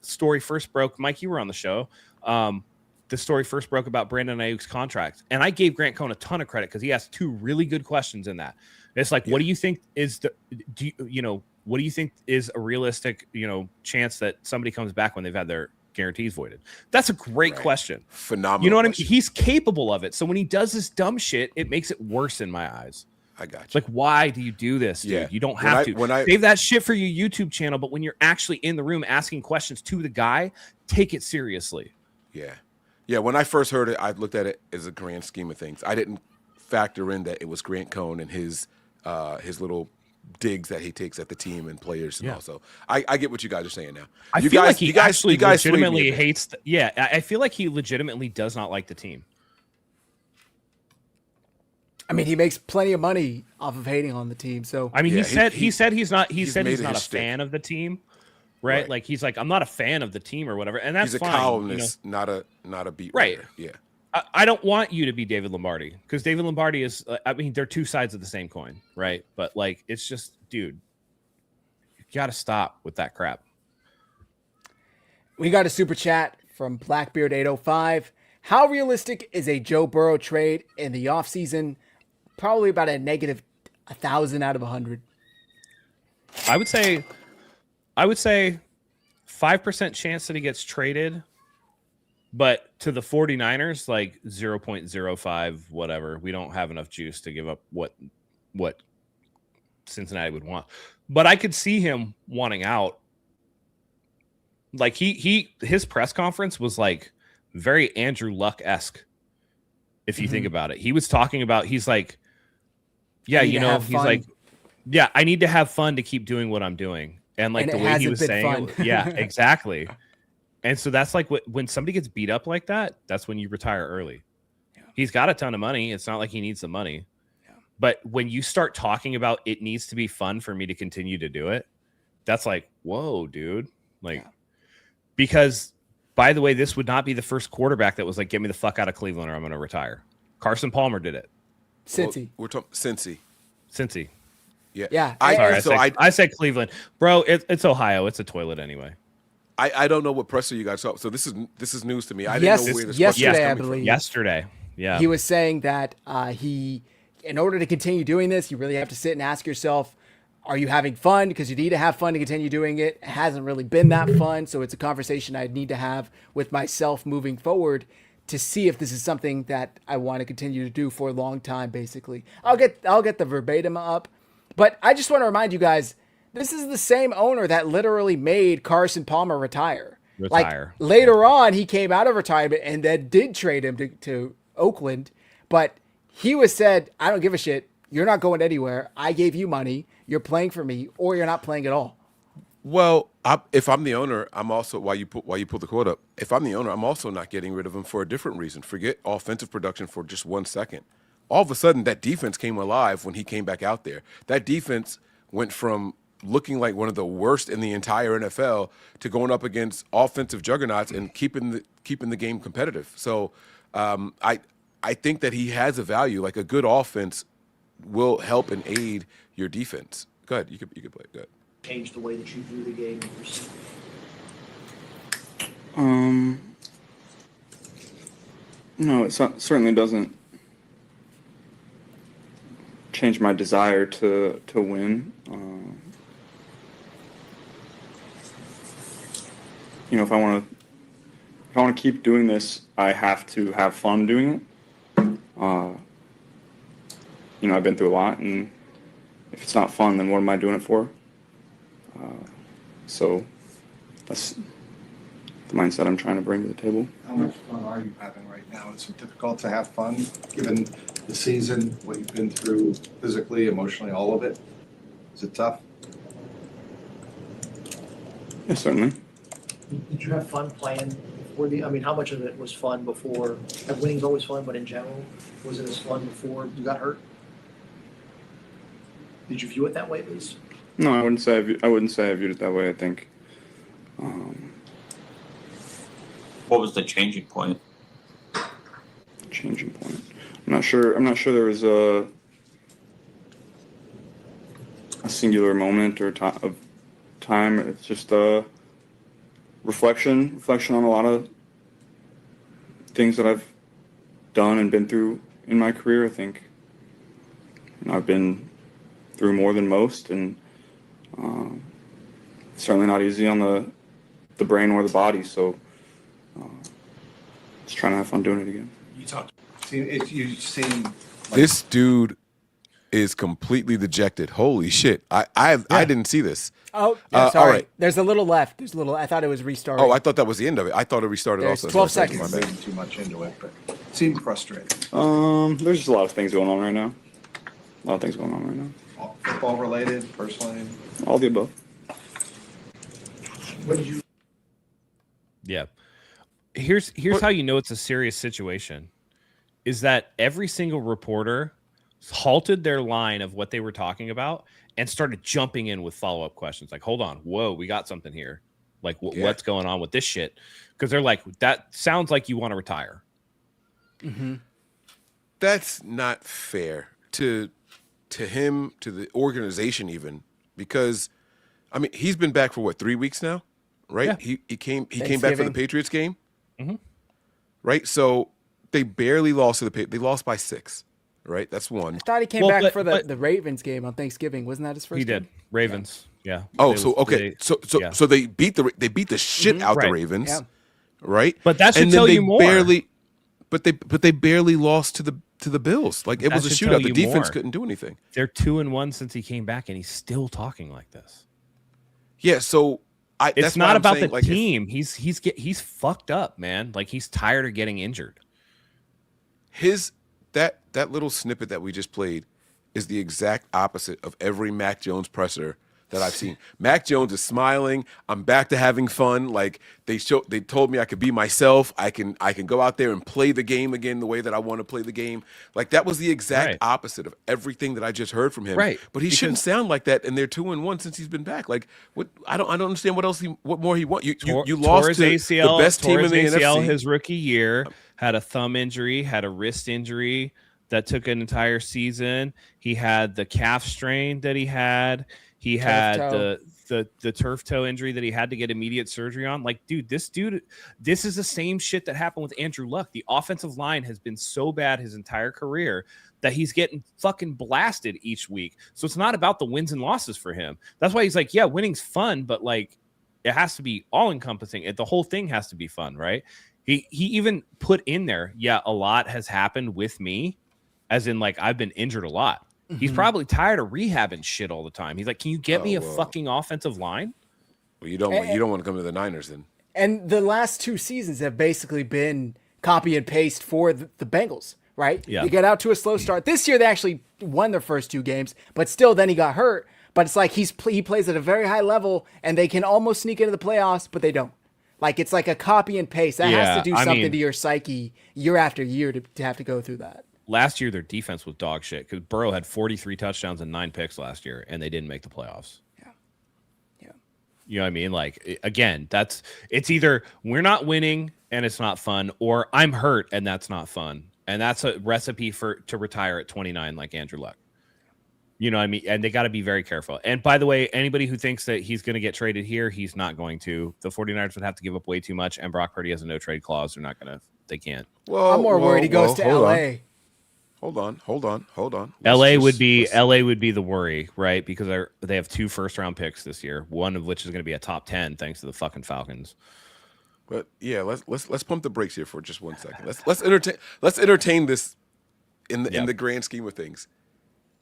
story first broke, Mike, you were on the show. The story first broke about Brandon Ayuk's contract, and I gave Grant Cohn a ton of credit because he asked 2 really good questions in that. It's like, what do you think is what do you think is a realistic, chance that somebody comes back when they've had their guarantees voided? That's a great question. Phenomenal. You know what question. I mean? He's capable of it. So when he does this dumb shit, it makes it worse in my eyes. I got you. It's like, why do you do this, dude? Yeah. You don't have to. Save that shit for your YouTube channel, but when you're actually in the room asking questions to the guy, take it seriously. Yeah. Yeah, when I first heard it, I looked at it as a grand scheme of things. I didn't factor in that it was Grant Cohn and his little digs that he takes at the team and players and all. So I get what you guys are saying now. I feel like he actually legitimately hates. I feel like he legitimately does not like the team. I mean, he makes plenty of money off of hating on the team. So I mean, he said he's not a fan of the team, right? Like he's like, I'm not a fan of the team or whatever, and that's he's a fine. columnist, not a beat writer. Right? Yeah. I don't want you to be David Lombardi because David Lombardi is. I mean, they're 2 sides of the same coin, right? But like, it's just, dude, you got to stop with that crap. We got a super chat from Blackbeard 805. How realistic is a Joe Burrow trade in the offseason? Probably about a negative 1,000 out of 100. I would say 5% chance that he gets traded, but to the 49ers, like 0.05, whatever. We don't have enough juice to give up what Cincinnati would want. But I could see him wanting out. Like his press conference was like very Andrew Luck-esque. If you think about it, he was talking about, he's like, yeah, he's like, yeah, I need to have fun to keep doing what I'm doing. And like the way he was saying it, yeah, exactly. And so that's like when somebody gets beat up like that, that's when you retire early. Yeah. He's got a ton of money. It's not like he needs the money. Yeah. But when you start talking about it needs to be fun for me to continue to do it, that's like, whoa, dude. Like, because by the way, this would not be the first quarterback that was like, get me the fuck out of Cleveland or I'm going to retire. Carson Palmer did it. Cincy. We're talking Cincy. Yeah. Yeah. I said Cleveland. Bro, it's Ohio. It's a toilet anyway. I don't know what presser you guys saw. So this is news to me. I didn't know where this yesterday, I believe. Yesterday. Yeah. He was saying that in order to continue doing this, you really have to sit and ask yourself, are you having fun? Because you need to have fun to continue doing it. It hasn't really been that fun. So it's a conversation I need to have with myself moving forward to see if this is something that I want to continue to do for a long time, basically. I'll get the verbatim up. But I just want to remind you guys, this is the same owner that literally made Carson Palmer retire. Like later on, he came out of retirement and then did trade him to Oakland. But he said, I don't give a shit. You're not going anywhere. I gave you money. You're playing for me, or you're not playing at all. Well, if I'm the owner, I'm also while you pull the quote up. If I'm the owner, I'm also not getting rid of him for a different reason. Forget offensive production for just 1 second. All of a sudden, that defense came alive when he came back out there. That defense went from looking like one of the worst in the entire NFL to going up against offensive juggernauts and keeping the game competitive. So I think that he has a value. Like a good offense will help and aid your defense. Go ahead, you could play it. Go ahead. Change the way that you view the game. No, certainly doesn't change my desire to win. You know, if I want to keep doing this, I have to have fun doing it. You know, I've been through a lot, and if it's not fun, then what am I doing it for? So that's the mindset I'm trying to bring to the table. How much fun are you having right now? Is it difficult to have fun given the season, what you've been through physically, emotionally, all of it? Is it tough? Yeah, certainly. Did you have fun playing before I mean, how much of it was fun before? Like winning's always fun, but in general, was it as fun before you got hurt? Did you view it that way, at least? No, I wouldn't say I viewed it that way. I think. What was the changing point? Changing point. I'm not sure there was a singular moment or of time. It's just a reflection on a lot of things that I've done and been through in my career. I think, you know, I've been through more than most, and certainly not easy on the brain or the body. So just trying to have fun doing it again. You seem like This dude is completely dejected. Holy shit! I didn't see this. Oh, yeah, sorry. all right. There's a little left. There's a little. I thought it was restarting. Oh, I thought that was the end of it. I thought it restarted There's also. 12 So my seconds. bad. reading too much into it, but seem frustrated. There's just a lot of things going on right now. A lot of things going on right now. All football related, personally. All the above. What did you? Yeah. Here's how you know it's a serious situation is that every single reporter halted their line of what they were talking about and started jumping in with follow-up questions. Like, hold on, whoa, we got something here. Like, what's going on with this shit? Because they're like, that sounds like you want to retire. Mm-hmm. That's not fair to him, to the organization even, because I mean he's been back for what, 3 weeks now, right? Yeah. He came back for the Thanksgiving. Patriots game, Mhm. right? So they barely lost to they lost by 6, right? That's one. I thought he came Well, back but- for but- the Ravens game on Thanksgiving. Wasn't that his first He game? did. Ravens. Yeah. Oh, They- so okay, they- so yeah. so they beat the shit out Right. the Ravens, Yeah. right? But that should and then tell they you more. barely, but they barely lost to the Bills. Like it That was a should tell shootout. The you defense more. couldn't do anything. They're 2-1 since he came back, and he's still talking like this. Yeah, so It's that's why not I'm about saying, the like, if- team. He's fucked up, man. Like he's tired of getting injured. that little snippet that we just played is the exact opposite of every Mac Jones presser that I've seen. Mac Jones is smiling. I'm back to having fun. Like they told me I could be myself. I can go out there and play the game again the way that I want to play the game. Like that was the exact Right. opposite of everything that I just heard from him. Right. But he shouldn't sound like that. And they're 2-1 since he's been back. Like what? I don't understand what more he wants. You Tore lost his to ACL, the best team in the his ACL NFC. his rookie year, had a thumb injury, had a wrist injury that took an entire season. He had the calf strain that he had. He had toe. the turf toe injury that he had to get immediate surgery on. Like, dude, this is the same shit that happened with Andrew Luck. The offensive line has been so bad his entire career that he's getting fucking blasted each week. So it's not about the wins and losses for him. That's why he's like, yeah, winning's fun, but like it has to be all encompassing. The whole thing has to be fun, right? He even put in there, yeah, a lot has happened with me, as in like I've been injured a lot. He's probably tired of rehabbing shit all the time. He's like, can you get me a well. fucking offensive line? Well, you don't want to come to the Niners then. And the last 2 seasons have basically been copy and paste for the Bengals, right? Yeah. They get out to a slow start. This year they actually won their first 2 games, but still then he got hurt. But it's like he plays at a very high level and they can almost sneak into the playoffs, but they don't. Like it's like a copy and paste. That has Yeah, to do I something mean- to your psyche year after year to have to go through that. Last year, their defense was dog shit because Burrow had 43 touchdowns and 9 picks last year, and they didn't make the playoffs. Yeah. You know what I mean? Like, again, it's either we're not winning and it's not fun, or I'm hurt and that's not fun. And that's a recipe to retire at 29 like Andrew Luck. You know what I mean? And they got to be very careful. And by the way, anybody who thinks that he's going to get traded here, he's not going to. The 49ers would have to give up way too much, and Brock Purdy has a no-trade clause. They're not going to They can't. Well, I'm more worried he goes to LA. Hold on. LA would be the worry, right? Because they have 2 first-round picks this year, one of which is going to be a top 10 thanks to the fucking Falcons. But yeah, let's pump the brakes here for just 1 second. Let's entertain this in the grand scheme of things.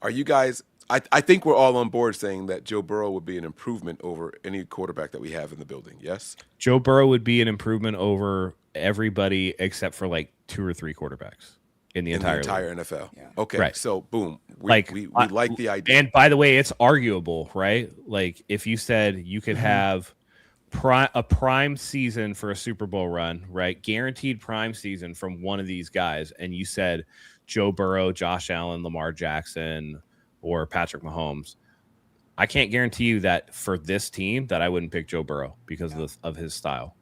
Are you guys? I think we're all on board saying that Joe Burrow would be an improvement over any quarterback that we have in the building. Yes, Joe Burrow would be an improvement over everybody except for like 2 or 3 quarterbacks in the entire league. NFL. Yeah. Okay, right. So boom, we like the idea. And by the way, it's arguable, right? Like if you said you could have a prime season for a Super Bowl run, right? Guaranteed prime season from one of these guys, and you said Joe Burrow, Josh Allen, Lamar Jackson, or Patrick Mahomes. I can't guarantee you that for this team that I wouldn't pick Joe Burrow because of his style.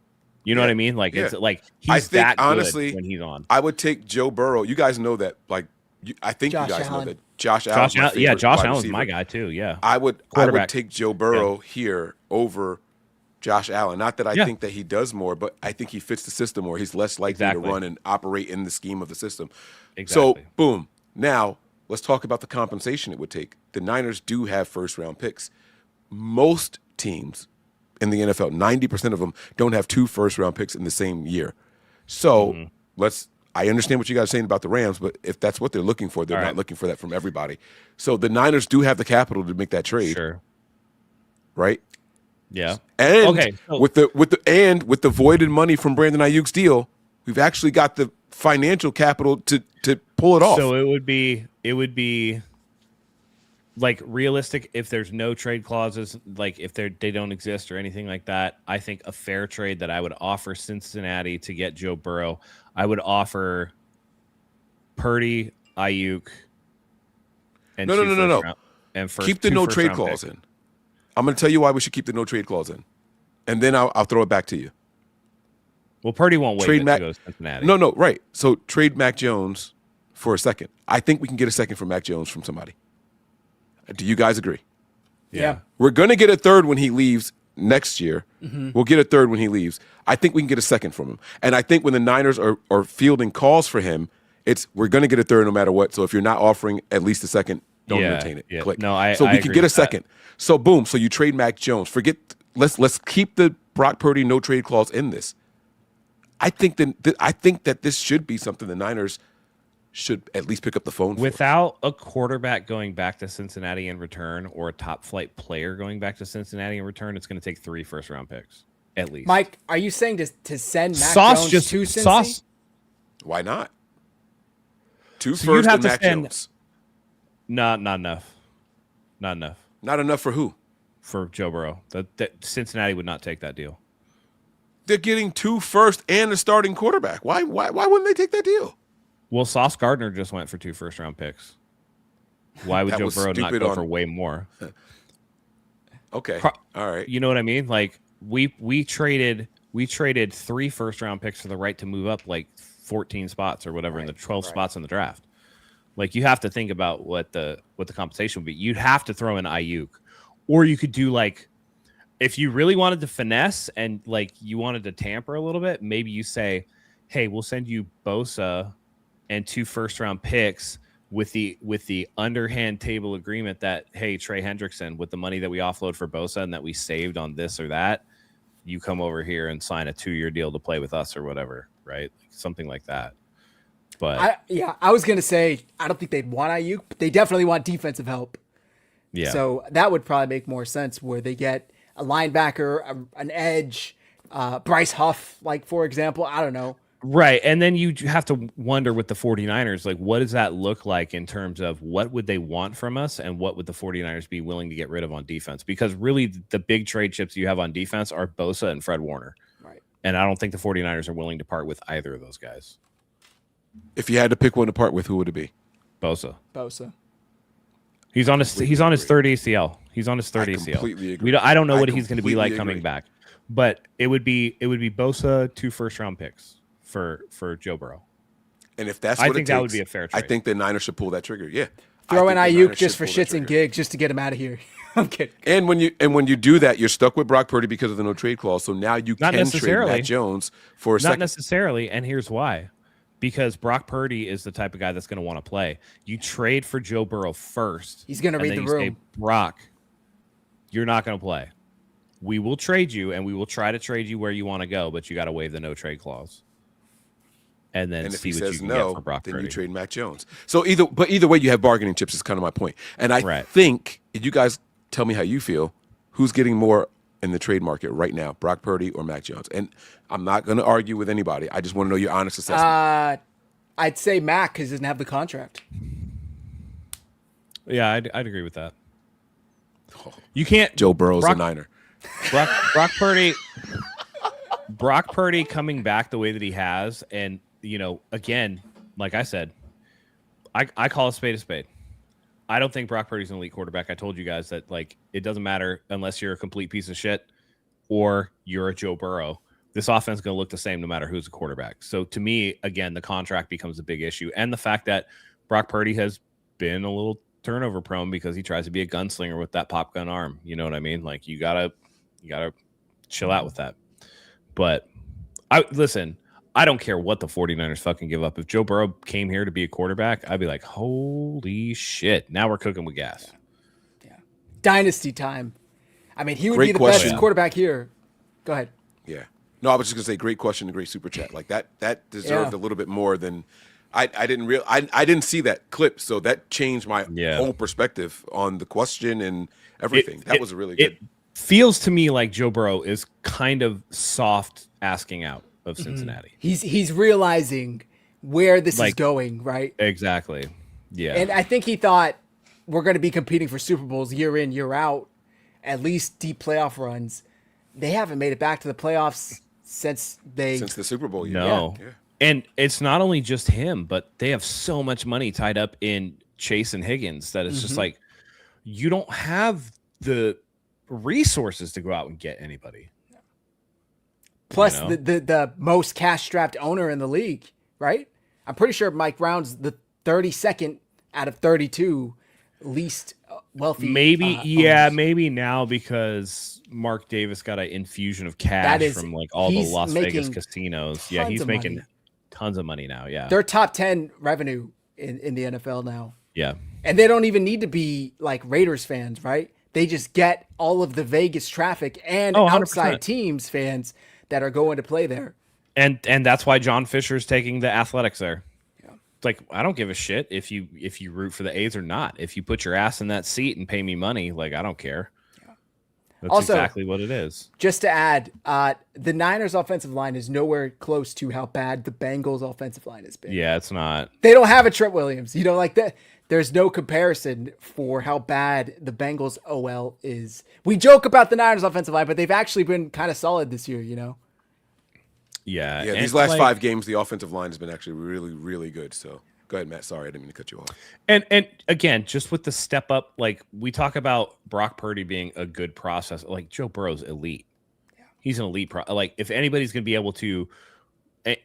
You know what I mean? Like it's like he's that good honestly when he's on. I would take Joe Burrow. You guys know that. Like I think Josh you guys Allen. know that Josh Allen. Josh Allen's my guy too. Yeah, I would take Joe Burrow here over Josh Allen. Not that I think that he does more, but I think he fits the system more. He's less likely to run and operate in the scheme of the system. Exactly. So boom. Now let's talk about the compensation it would take. The Niners do have first-round picks. Most teams in the NFL, 90% of them don't have 2 first-round picks in the same year. So I understand what you guys are saying about the Rams, but if that's what they're looking for, they're not looking for that from everybody. So the Niners do have the capital to make that trade. Sure. Right? Yeah. And so with the voided money from Brandon Ayuk's deal, we've actually got the financial capital to pull it off. So it would be like realistic if there's no trade clauses, like if they don't exist or anything like that. I think a fair trade that I would offer Cincinnati to get Joe Burrow, I would offer Purdy, Ayuk, and no. And keep the no trade clause in. I'm going to tell you why we should keep the no trade clause in, and then I'll throw it back to you. Well, Purdy won't wait to go to Cincinnati. No, right. So trade Mac Jones for a second. I think we can get a second for Mac Jones from somebody. Do you guys agree? Yeah. We're going to get a third when he leaves next year. We'll get a third when he leaves. I think we can get a second from him. And I think when the Niners are fielding calls for him, we're going to get a third no matter what. So if you're not offering at least a second, don't entertain it. Yeah. Click. No, so we I can agree get a with that. second. So boom. So you trade Mac Jones. Let's keep the Brock Purdy no trade clause in this. I think that this should be something the Niners should at least pick up the phone for. Without a quarterback going back to Cincinnati in return or a top flight player going back to Cincinnati in return, it's going to take 3 first-round picks at least. Mike, are you saying to send Mac Jones to Cincy? Why not? 2 So you'd first have and to Mac spend- Jones. Not enough. Not enough Not enough for who? for Joe Burrow. That Cincinnati would not take that deal. They're getting 2 first and a starting quarterback. Why wouldn't they take that deal? Well, Sauce Gardner just went for 2 first-round picks. Why would That Joe was Burrow not stupid go for way more? Okay. All right. You know what I mean? Like we traded 3 first-round picks for the right to move up like 14 spots or whatever in the 12 spots in the draft. Like you have to think about what the compensation would be. You'd have to throw in Ayuk, or you could do like if you really wanted to finesse and like you wanted to tamper a little bit. Maybe you say, "Hey, we'll send you Bosa and 2 first-round picks with the underhand table agreement that hey, Trey Hendrickson, with the money that we offload for Bosa and that we saved on this or that, you come over here and sign a 2-year deal to play with us or whatever, right? Something like that." But I was gonna say I don't think they'd want Ayuk, but they definitely want defensive help. yeah. So that would probably make more sense where they get a linebacker, an edge, Bryce Huff, like for example. I don't know. Right. And then you have to wonder with the 49ers, like, what does that look like in terms of what would they want from us and what would the 49ers be willing to get rid of on defense? Because really the big trade chips you have on defense are Bosa and Fred Warner. Right. And I don't think the 49ers are willing to part with either of those guys. If you had to pick one to part with, who would it be? Bosa. He's on his third ACL. He's on his third I ACL. completely agree. I don't know what he's going to be like completely coming agree. back. But it would be Bosa 2 first-round picks for Joe Burrow. And if that's I what think it takes, that would be a fair I trade. think the Niners should pull that trigger. Yeah. Throw in think the Ayuk Niners just should for pull the shits and trigger. gigs, just to get him out of here. I'm kidding. And when you do that, you're stuck with Brock Purdy because of the no trade clause. So now you Not can trade necessarily. Matt Jones for a Not second. necessarily, and here's why. Because Brock Purdy is the type of guy that's going to want to play. You trade for Joe Burrow first. He's gonna and read then the you say, room. Brock, you're not going to play. We will trade you, and we will try to trade you where you want to go, but you got to waive the no trade clause. And then And if see he what you says can get no, for Brock then Purdy. you trade Matt Jones. So either way, you have bargaining chips. Is kind of my point. And I Right. think you guys tell me how you feel. Who's getting more in the trade market right now, Brock Purdy or Mac Jones? And I'm not going to argue with anybody. I just want to know your honest assessment. I'd say Mac because he doesn't have the contract. Yeah, I'd agree with that. You can't. Joe Burrow's Brock- a Niner. Brock Purdy coming back the way that he has, and again, like I said, I call a spade a spade. I don't think Brock Purdy's an elite quarterback. I told you guys that it doesn't matter unless you're a complete piece of shit or you're a Joe Burrow. This offense is going to look the same no matter who's the quarterback. So to me, again, the contract becomes a big issue, and the fact that Brock Purdy has been a little turnover prone because he tries to be a gunslinger with that pop gun arm. You know what I mean? Like you gotta chill out with that. But I don't care what the 49ers fucking give up. If Joe Burrow came here to be a quarterback, I'd be like, holy shit. Now we're cooking with gas. Yeah. Dynasty time. I mean, he would Great be the question. best quarterback here. Go ahead. Yeah. No, I was just gonna say, great question and great super chat. Like that deserved Yeah. a little bit more than I didn't see that clip, so that changed my whole perspective on the question and everything. That was really good. It feels to me like Joe Burrow is kind of soft asking out of Cincinnati. He's realizing where this is Like- going, right? Exactly. Yeah. And I think he thought we're going to be competing for Super Bowls year in, year out, at least deep playoff runs. They haven't made it back to the playoffs since the Super Bowl year. No. Yeah. And it's not only just him, but they have so much money tied up in Chase and Higgins that it's just like you don't have the resources to go out and get anybody. Plus You know? the most cash strapped owner in the league, right? I'm pretty sure Mike Brown's the 32nd out of 32 least wealthy. owners. Maybe now because Mark Davis got an infusion of That cash is- from all the he's Las Vegas making casinos. Yeah, tons he's of making money. tons of money now. Yeah. They're top 10 revenue in the NFL now. Yeah. And they don't even need to be like Raiders fans, right? They just get all of the Vegas traffic and 100%. outside teams fans that are going to play there. And that's why John Fisher's taking the Athletics there. Yeah. It's like I don't give a shit if you root for the A's or not. If you put your ass in that seat and pay me money, like I don't care. Yeah. That's Also, exactly what it is. Just to add, the Niners offensive line is nowhere close to how bad the Bengals offensive line has been. Yeah, it's not. They don't have a Trent Williams. Like that. There's no comparison for how bad the Bengals OL is. We joke about the Niners offensive line, but they've actually been kind of solid this year, Yeah. Yeah, and these last like- 5 games, the offensive line has been actually really, really good. So go ahead, Matt. Sorry, I didn't mean to cut you off. And again, just with the step up, like we talk about Brock Purdy being a good process, like Joe Burrow's elite. Yeah. He's an elite like if anybody's going to be able to,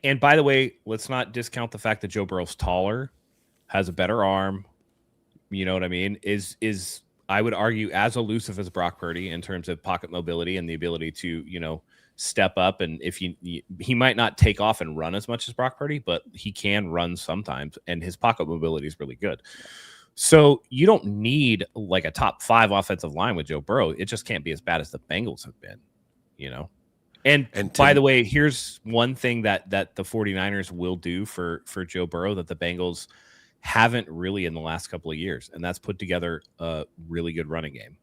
and by the way, let's not discount the fact that Joe Burrow's taller, has a better arm. You know what I mean? Is I would argue as elusive as Brock Purdy in terms of pocket mobility and the ability to, step up. And if he might not take off and run as much as Brock Purdy, but he can run sometimes, and his pocket mobility is really good. So you don't need like a top 5 offensive line with Joe Burrow. It just can't be as bad as the Bengals have been, And by the way, here's one thing that the 49ers will do for Joe Burrow that the Bengals haven't really in the last couple of years, and that's put together a really good running game.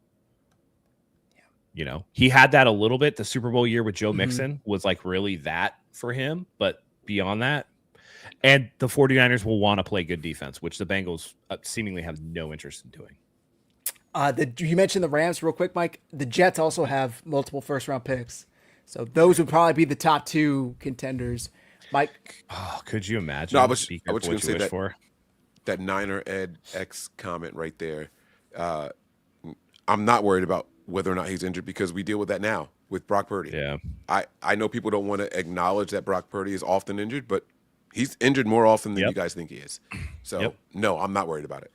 He had that a little bit. The Super Bowl year with Joe Mixon was like really that for him, but beyond that, and the 49ers will want to play good defense, which the Bengals seemingly have no interest in doing. You mentioned the Rams real quick, Mike. The Jets also have multiple first-round picks, so those would probably be the top 2 contenders. Mike, could you imagine? No, I was Be going careful to what you say wish for. that Niner Ed X comment right there. I'm not worried about whether or not he's injured because we deal with that now with Brock Purdy. Yeah. I know people don't want to acknowledge that Brock Purdy is often injured, but he's injured more often than you guys think he is. So, no, I'm not worried about it.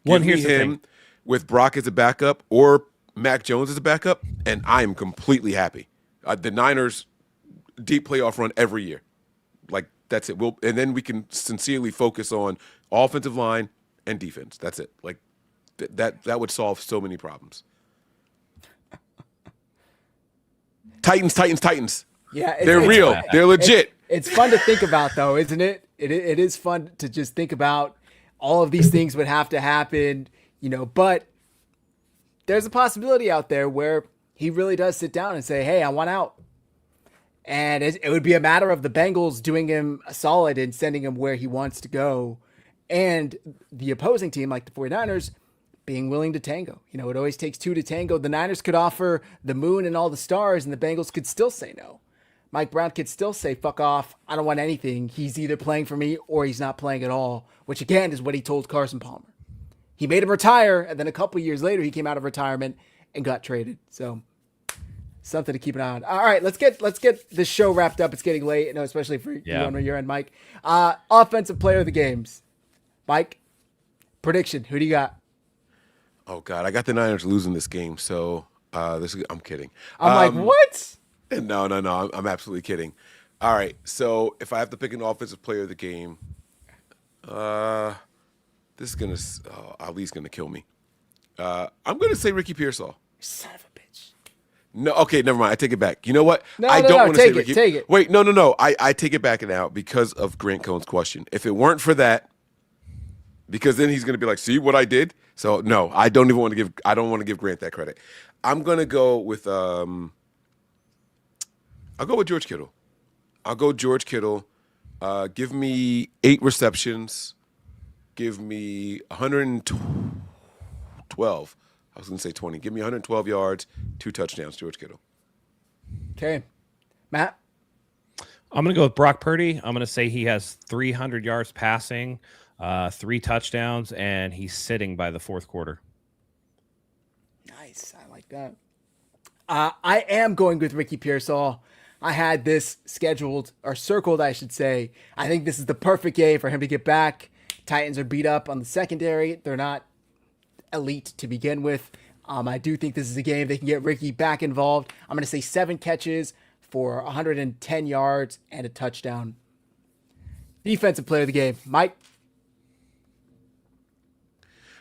Well, Give here's me the him thing. with Brock as a backup or Mac Jones as a backup, and I am completely happy. The Niners deep playoff run every year. Like that's it. And then we can sincerely focus on offensive line and defense. That's it. Like that would solve so many problems. Titans. Yeah, They're real. They're legit. It's fun to think about, though, isn't it? It is fun to just think about all of these things would have to happen, but there's a possibility out there where he really does sit down and say, hey, I want out. And it would be a matter of the Bengals doing him a solid and sending him where he wants to go. And the opposing team, like the 49ers, being willing to tango. It always takes two to tango. The Niners could offer the moon and all the stars, and the Bengals could still say no. Mike Brown could still say, fuck off, I don't want anything. He's either playing for me or he's not playing at all, which again is what he told Carson Palmer. He made him retire, and then a couple years later, he came out of retirement and got traded. So something to keep an eye on. All right, let's get this show wrapped up. It's getting late, especially for you on your end, Mike. Offensive player of the games. Mike, prediction. Who do you got? Oh God, I got the Niners losing this game. So I'm kidding. I'm like, what? No. I'm absolutely kidding. All right. So if I have to pick an offensive player of the game, this is Ali's gonna kill me. I'm gonna say Ricky Pearsall. Son of a bitch. No, okay, never mind. I take it back. You know what? No, I no, don't no, want to say Ricky. take it. Wait, no. I take it back now because of Grant Cohn's question. If it weren't for that, because then he's gonna be like, "See what I did." So no, I don't want to give Grant that credit. I'm gonna go with I'll go with George Kittle. Give me 8 receptions. Give me 112. I was going to say 20. Give me 112 yards, 2 touchdowns, George Kittle. Okay. Matt? I'm going to go with Brock Purdy. I'm going to say he has 300 yards passing, 3 touchdowns, and he's sitting by the fourth quarter. Nice. I like that. I am going with Ricky Pearsall. I had this scheduled, or circled, I should say. I think this is the perfect game for him to get back. Titans are beat up on the secondary. They're not elite to begin with. I do think this is a game they can get Ricky back involved. I'm going to say 7 catches for 110 yards and a touchdown. Defensive player of the game, Mike.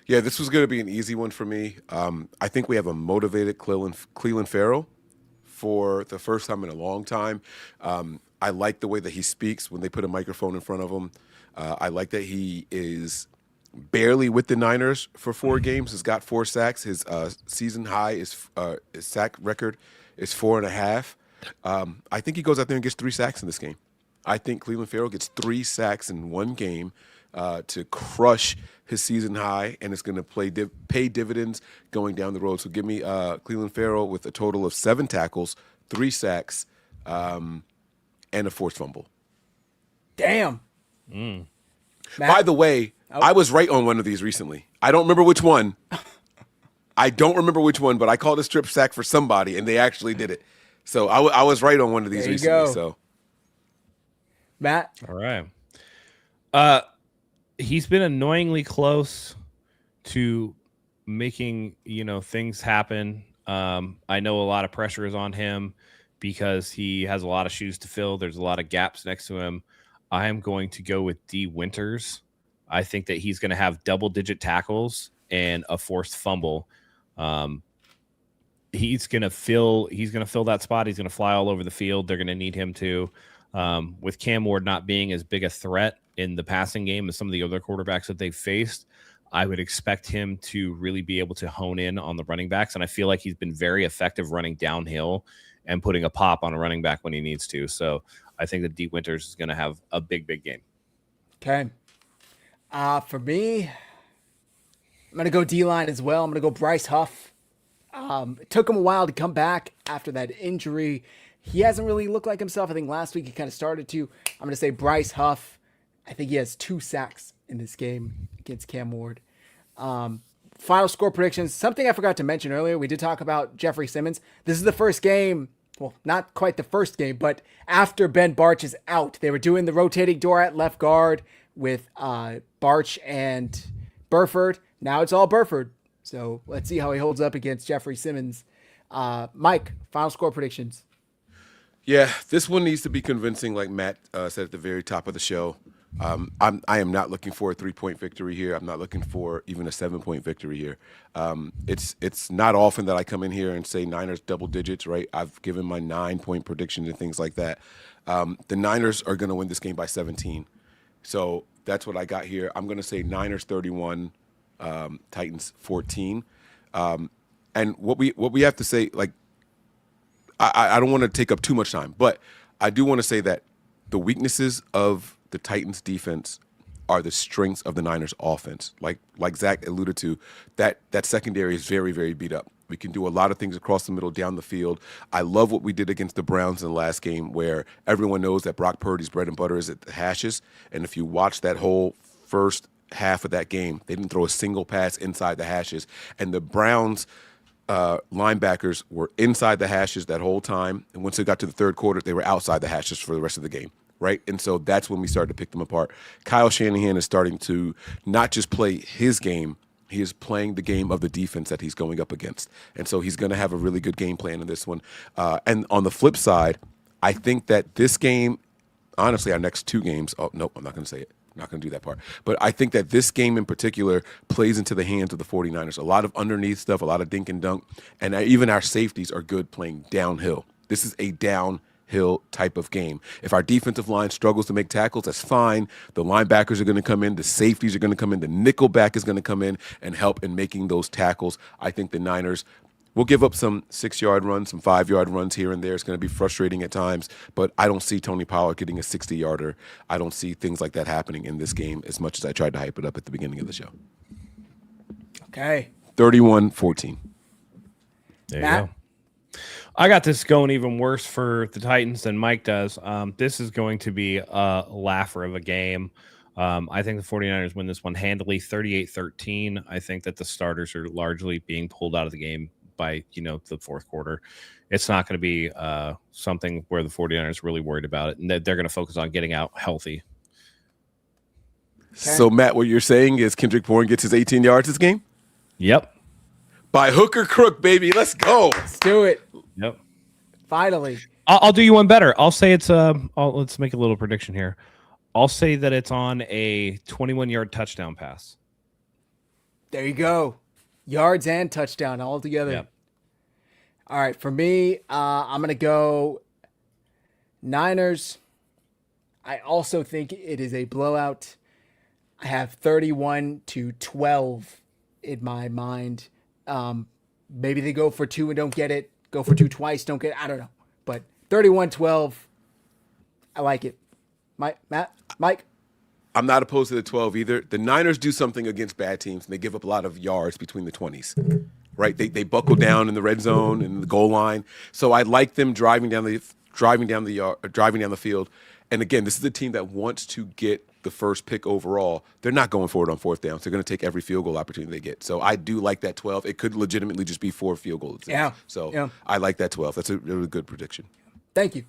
Yeah, this was going to be an easy one for me. I think we have a motivated Cleveland Farrell for the first time in a long time. I like the way that he speaks when they put a microphone in front of him. I like that he is barely with the Niners for 4 games. Has got 4 sacks. His season high his sack record is 4.5. I think he goes out there and gets 3 sacks in this game. I think Cleveland Farrell gets 3 sacks in one game to crush his season high, and it's going to pay dividends going down the road. So give me Cleveland Farrell with a total of 7 tackles, 3 sacks, and a forced fumble. Damn. By the way, I was right on one of these recently. I don't remember which one. But I called a strip sack for somebody, and they actually did it. So I was right on one of these There you recently. go. So Matt? All right. He's been annoyingly close to making, things happen. I know a lot of pressure is on him because he has a lot of shoes to fill. There's a lot of gaps next to him. I am going to go with D. Winters. I think that he's going to have double-digit tackles and a forced fumble. He's going to fill that spot. He's going to fly all over the field. They're going to need him to. With Cam Ward not being as big a threat in the passing game as some of the other quarterbacks that they've faced, I would expect him to really be able to hone in on the running backs. And I feel like he's been very effective running downhill and putting a pop on a running back when he needs to. So I think that D. Winters is going to have a big, big game. Okay. For me, I'm going to go D-line as well. I'm going to go Bryce Huff. It took him a while to come back after that injury. He hasn't really looked like himself. I think last week he kind of started to. I'm going to say Bryce Huff. I think he has 2 sacks in this game against Cam Ward. Final score predictions. Something I forgot to mention earlier. We did talk about Jeffrey Simmons. This is the first game. Well, not quite the first game, but after Ben Barch is out. They were doing the rotating door at left guard with Barch and Burford. Now it's all Burford. So let's see how he holds up against Jeffrey Simmons. Mike, final score predictions. Yeah, this one needs to be convincing, like Matt said at the very top of the show. I am not looking for a 3-point victory here. I'm not looking for even a 7-point victory here. It's not often that I come in here and say Niners double digits, right? I've given my 9-point predictions and things like that. The Niners are going to win this game by 17. So that's what I got here. I'm going to say Niners 31, Titans 14. And what we have to say, like, I don't want to take up too much time, but I do want to say that the weaknesses of the Titans defense are the strengths of the Niners offense. Like Zach alluded to, that secondary is very, very beat up. We can do a lot of things across the middle, down the field. I love what we did against the Browns in the last game, where everyone knows that Brock Purdy's bread and butter is at the hashes. And if you watch that whole first half of that game, they didn't throw a single pass inside the hashes. And the Browns linebackers were inside the hashes that whole time. And once they got to the third quarter, they were outside the hashes for the rest of the game. Right. And so that's when we started to pick them apart. Kyle Shanahan is starting to not just play his game, he is playing the game of the defense that he's going up against. And so he's going to have a really good game plan in this one. And on the flip side, I think that this game, honestly, our next 2 games, oh, no, I'm not going to say it. I'm not going to do that part. But I think that this game in particular plays into the hands of the 49ers. A lot of underneath stuff, a lot of dink and dunk. And even our safeties are good playing downhill. This is a downhill type of game. If our defensive line struggles to make tackles, that's fine. The linebackers are going to come in. The safeties are going to come in. The nickel back is going to come in and help in making those tackles. I think the Niners will give up some 6-yard runs, some 5-yard runs here and there. It's going to be frustrating at times, but I don't see Tony Pollard getting a 60-yarder. I don't see things like that happening in this game as much as I tried to hype it up at the beginning of the show. Okay. 31-14. There Matt? you go. I got this going even worse for the Titans than Mike does. This is going to be a laugher of a game. I think the 49ers win this one handily, 38-13. I think that the starters are largely being pulled out of the game by, the fourth quarter. It's not going to be something where the 49ers are really worried about it, and they're going to focus on getting out healthy. So, Matt, what you're saying is Kendrick Bourne gets his 18 yards this game? Yep. By hook or crook, baby. Let's go. Let's do it. Yep. Finally. I'll do you one better. I'll say it's let's make a little prediction here. I'll say that it's on a 21-yard touchdown pass. There you go. Yards and touchdown all together. Yep. All right. For me, I'm going to go Niners. I also think it is a blowout. I have 31-12 in my mind. Maybe they go for 2 and don't get it. Go for 2 twice, don't get it. I don't know. But 31-12, I like it. Mike? I'm not opposed to the 12 either. The Niners do something against bad teams, and they give up a lot of yards between the 20s, right? They buckle down in the red zone and the goal line. So I like them driving down the field. And again, this is a team that wants to get the first pick overall. They're not going for it on fourth down. So they're going to take every field goal opportunity they get. So I do like that 12. It could legitimately just be 4 field goals. Yeah. So I like that 12. That's a really good prediction. Thank you.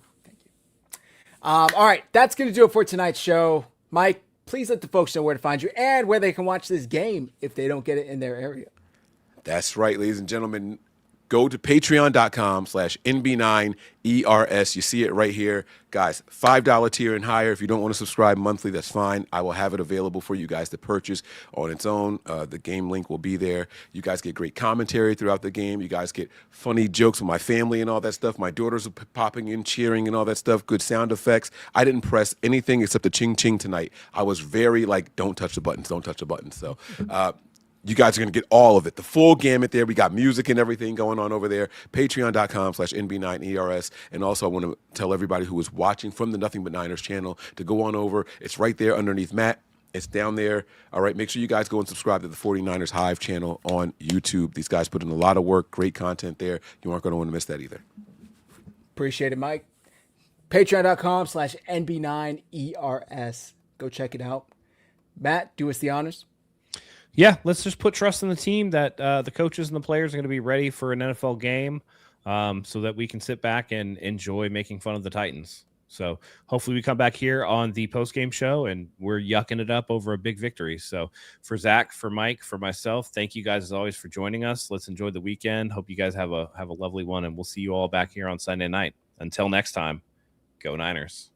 All right. That's going to do it for tonight's show. Mike, please let the folks know where to find you and where they can watch this game if they don't get it in their area. That's right, ladies and gentlemen. Go to patreon.com/NB9ERS. You see it right here. Guys, $5 tier and higher. If you don't want to subscribe monthly, that's fine. I will have it available for you guys to purchase on its own. The game link will be there. You guys get great commentary throughout the game. You guys get funny jokes with my family and all that stuff. My daughters are popping in, cheering and all that stuff. Good sound effects. I didn't press anything except the ching-ching tonight. I was very don't touch the buttons, don't touch the buttons. So, you guys are going to get all of it, the full gamut there. We got music and everything going on over there. Patreon.com/NB9ERS. And also, I want to tell everybody who is watching from the Nothing But Niners channel to go on over. It's right there underneath Matt. It's down there. All right, make sure you guys go and subscribe to the 49ers Hive channel on YouTube. These guys put in a lot of work, great content there. You aren't going to want to miss that either. Appreciate it, Mike. Patreon.com/NB9ERS. Go check it out. Matt, do us the honors. Yeah, let's just put trust in the team that the coaches and the players are going to be ready for an NFL game so that we can sit back and enjoy making fun of the Titans. So hopefully we come back here on the post-game show and we're yucking it up over a big victory. So for Zach, for Mike, for myself, thank you guys as always for joining us. Let's enjoy the weekend. Hope you guys have a lovely one, and we'll see you all back here on Sunday night. Until next time, go Niners.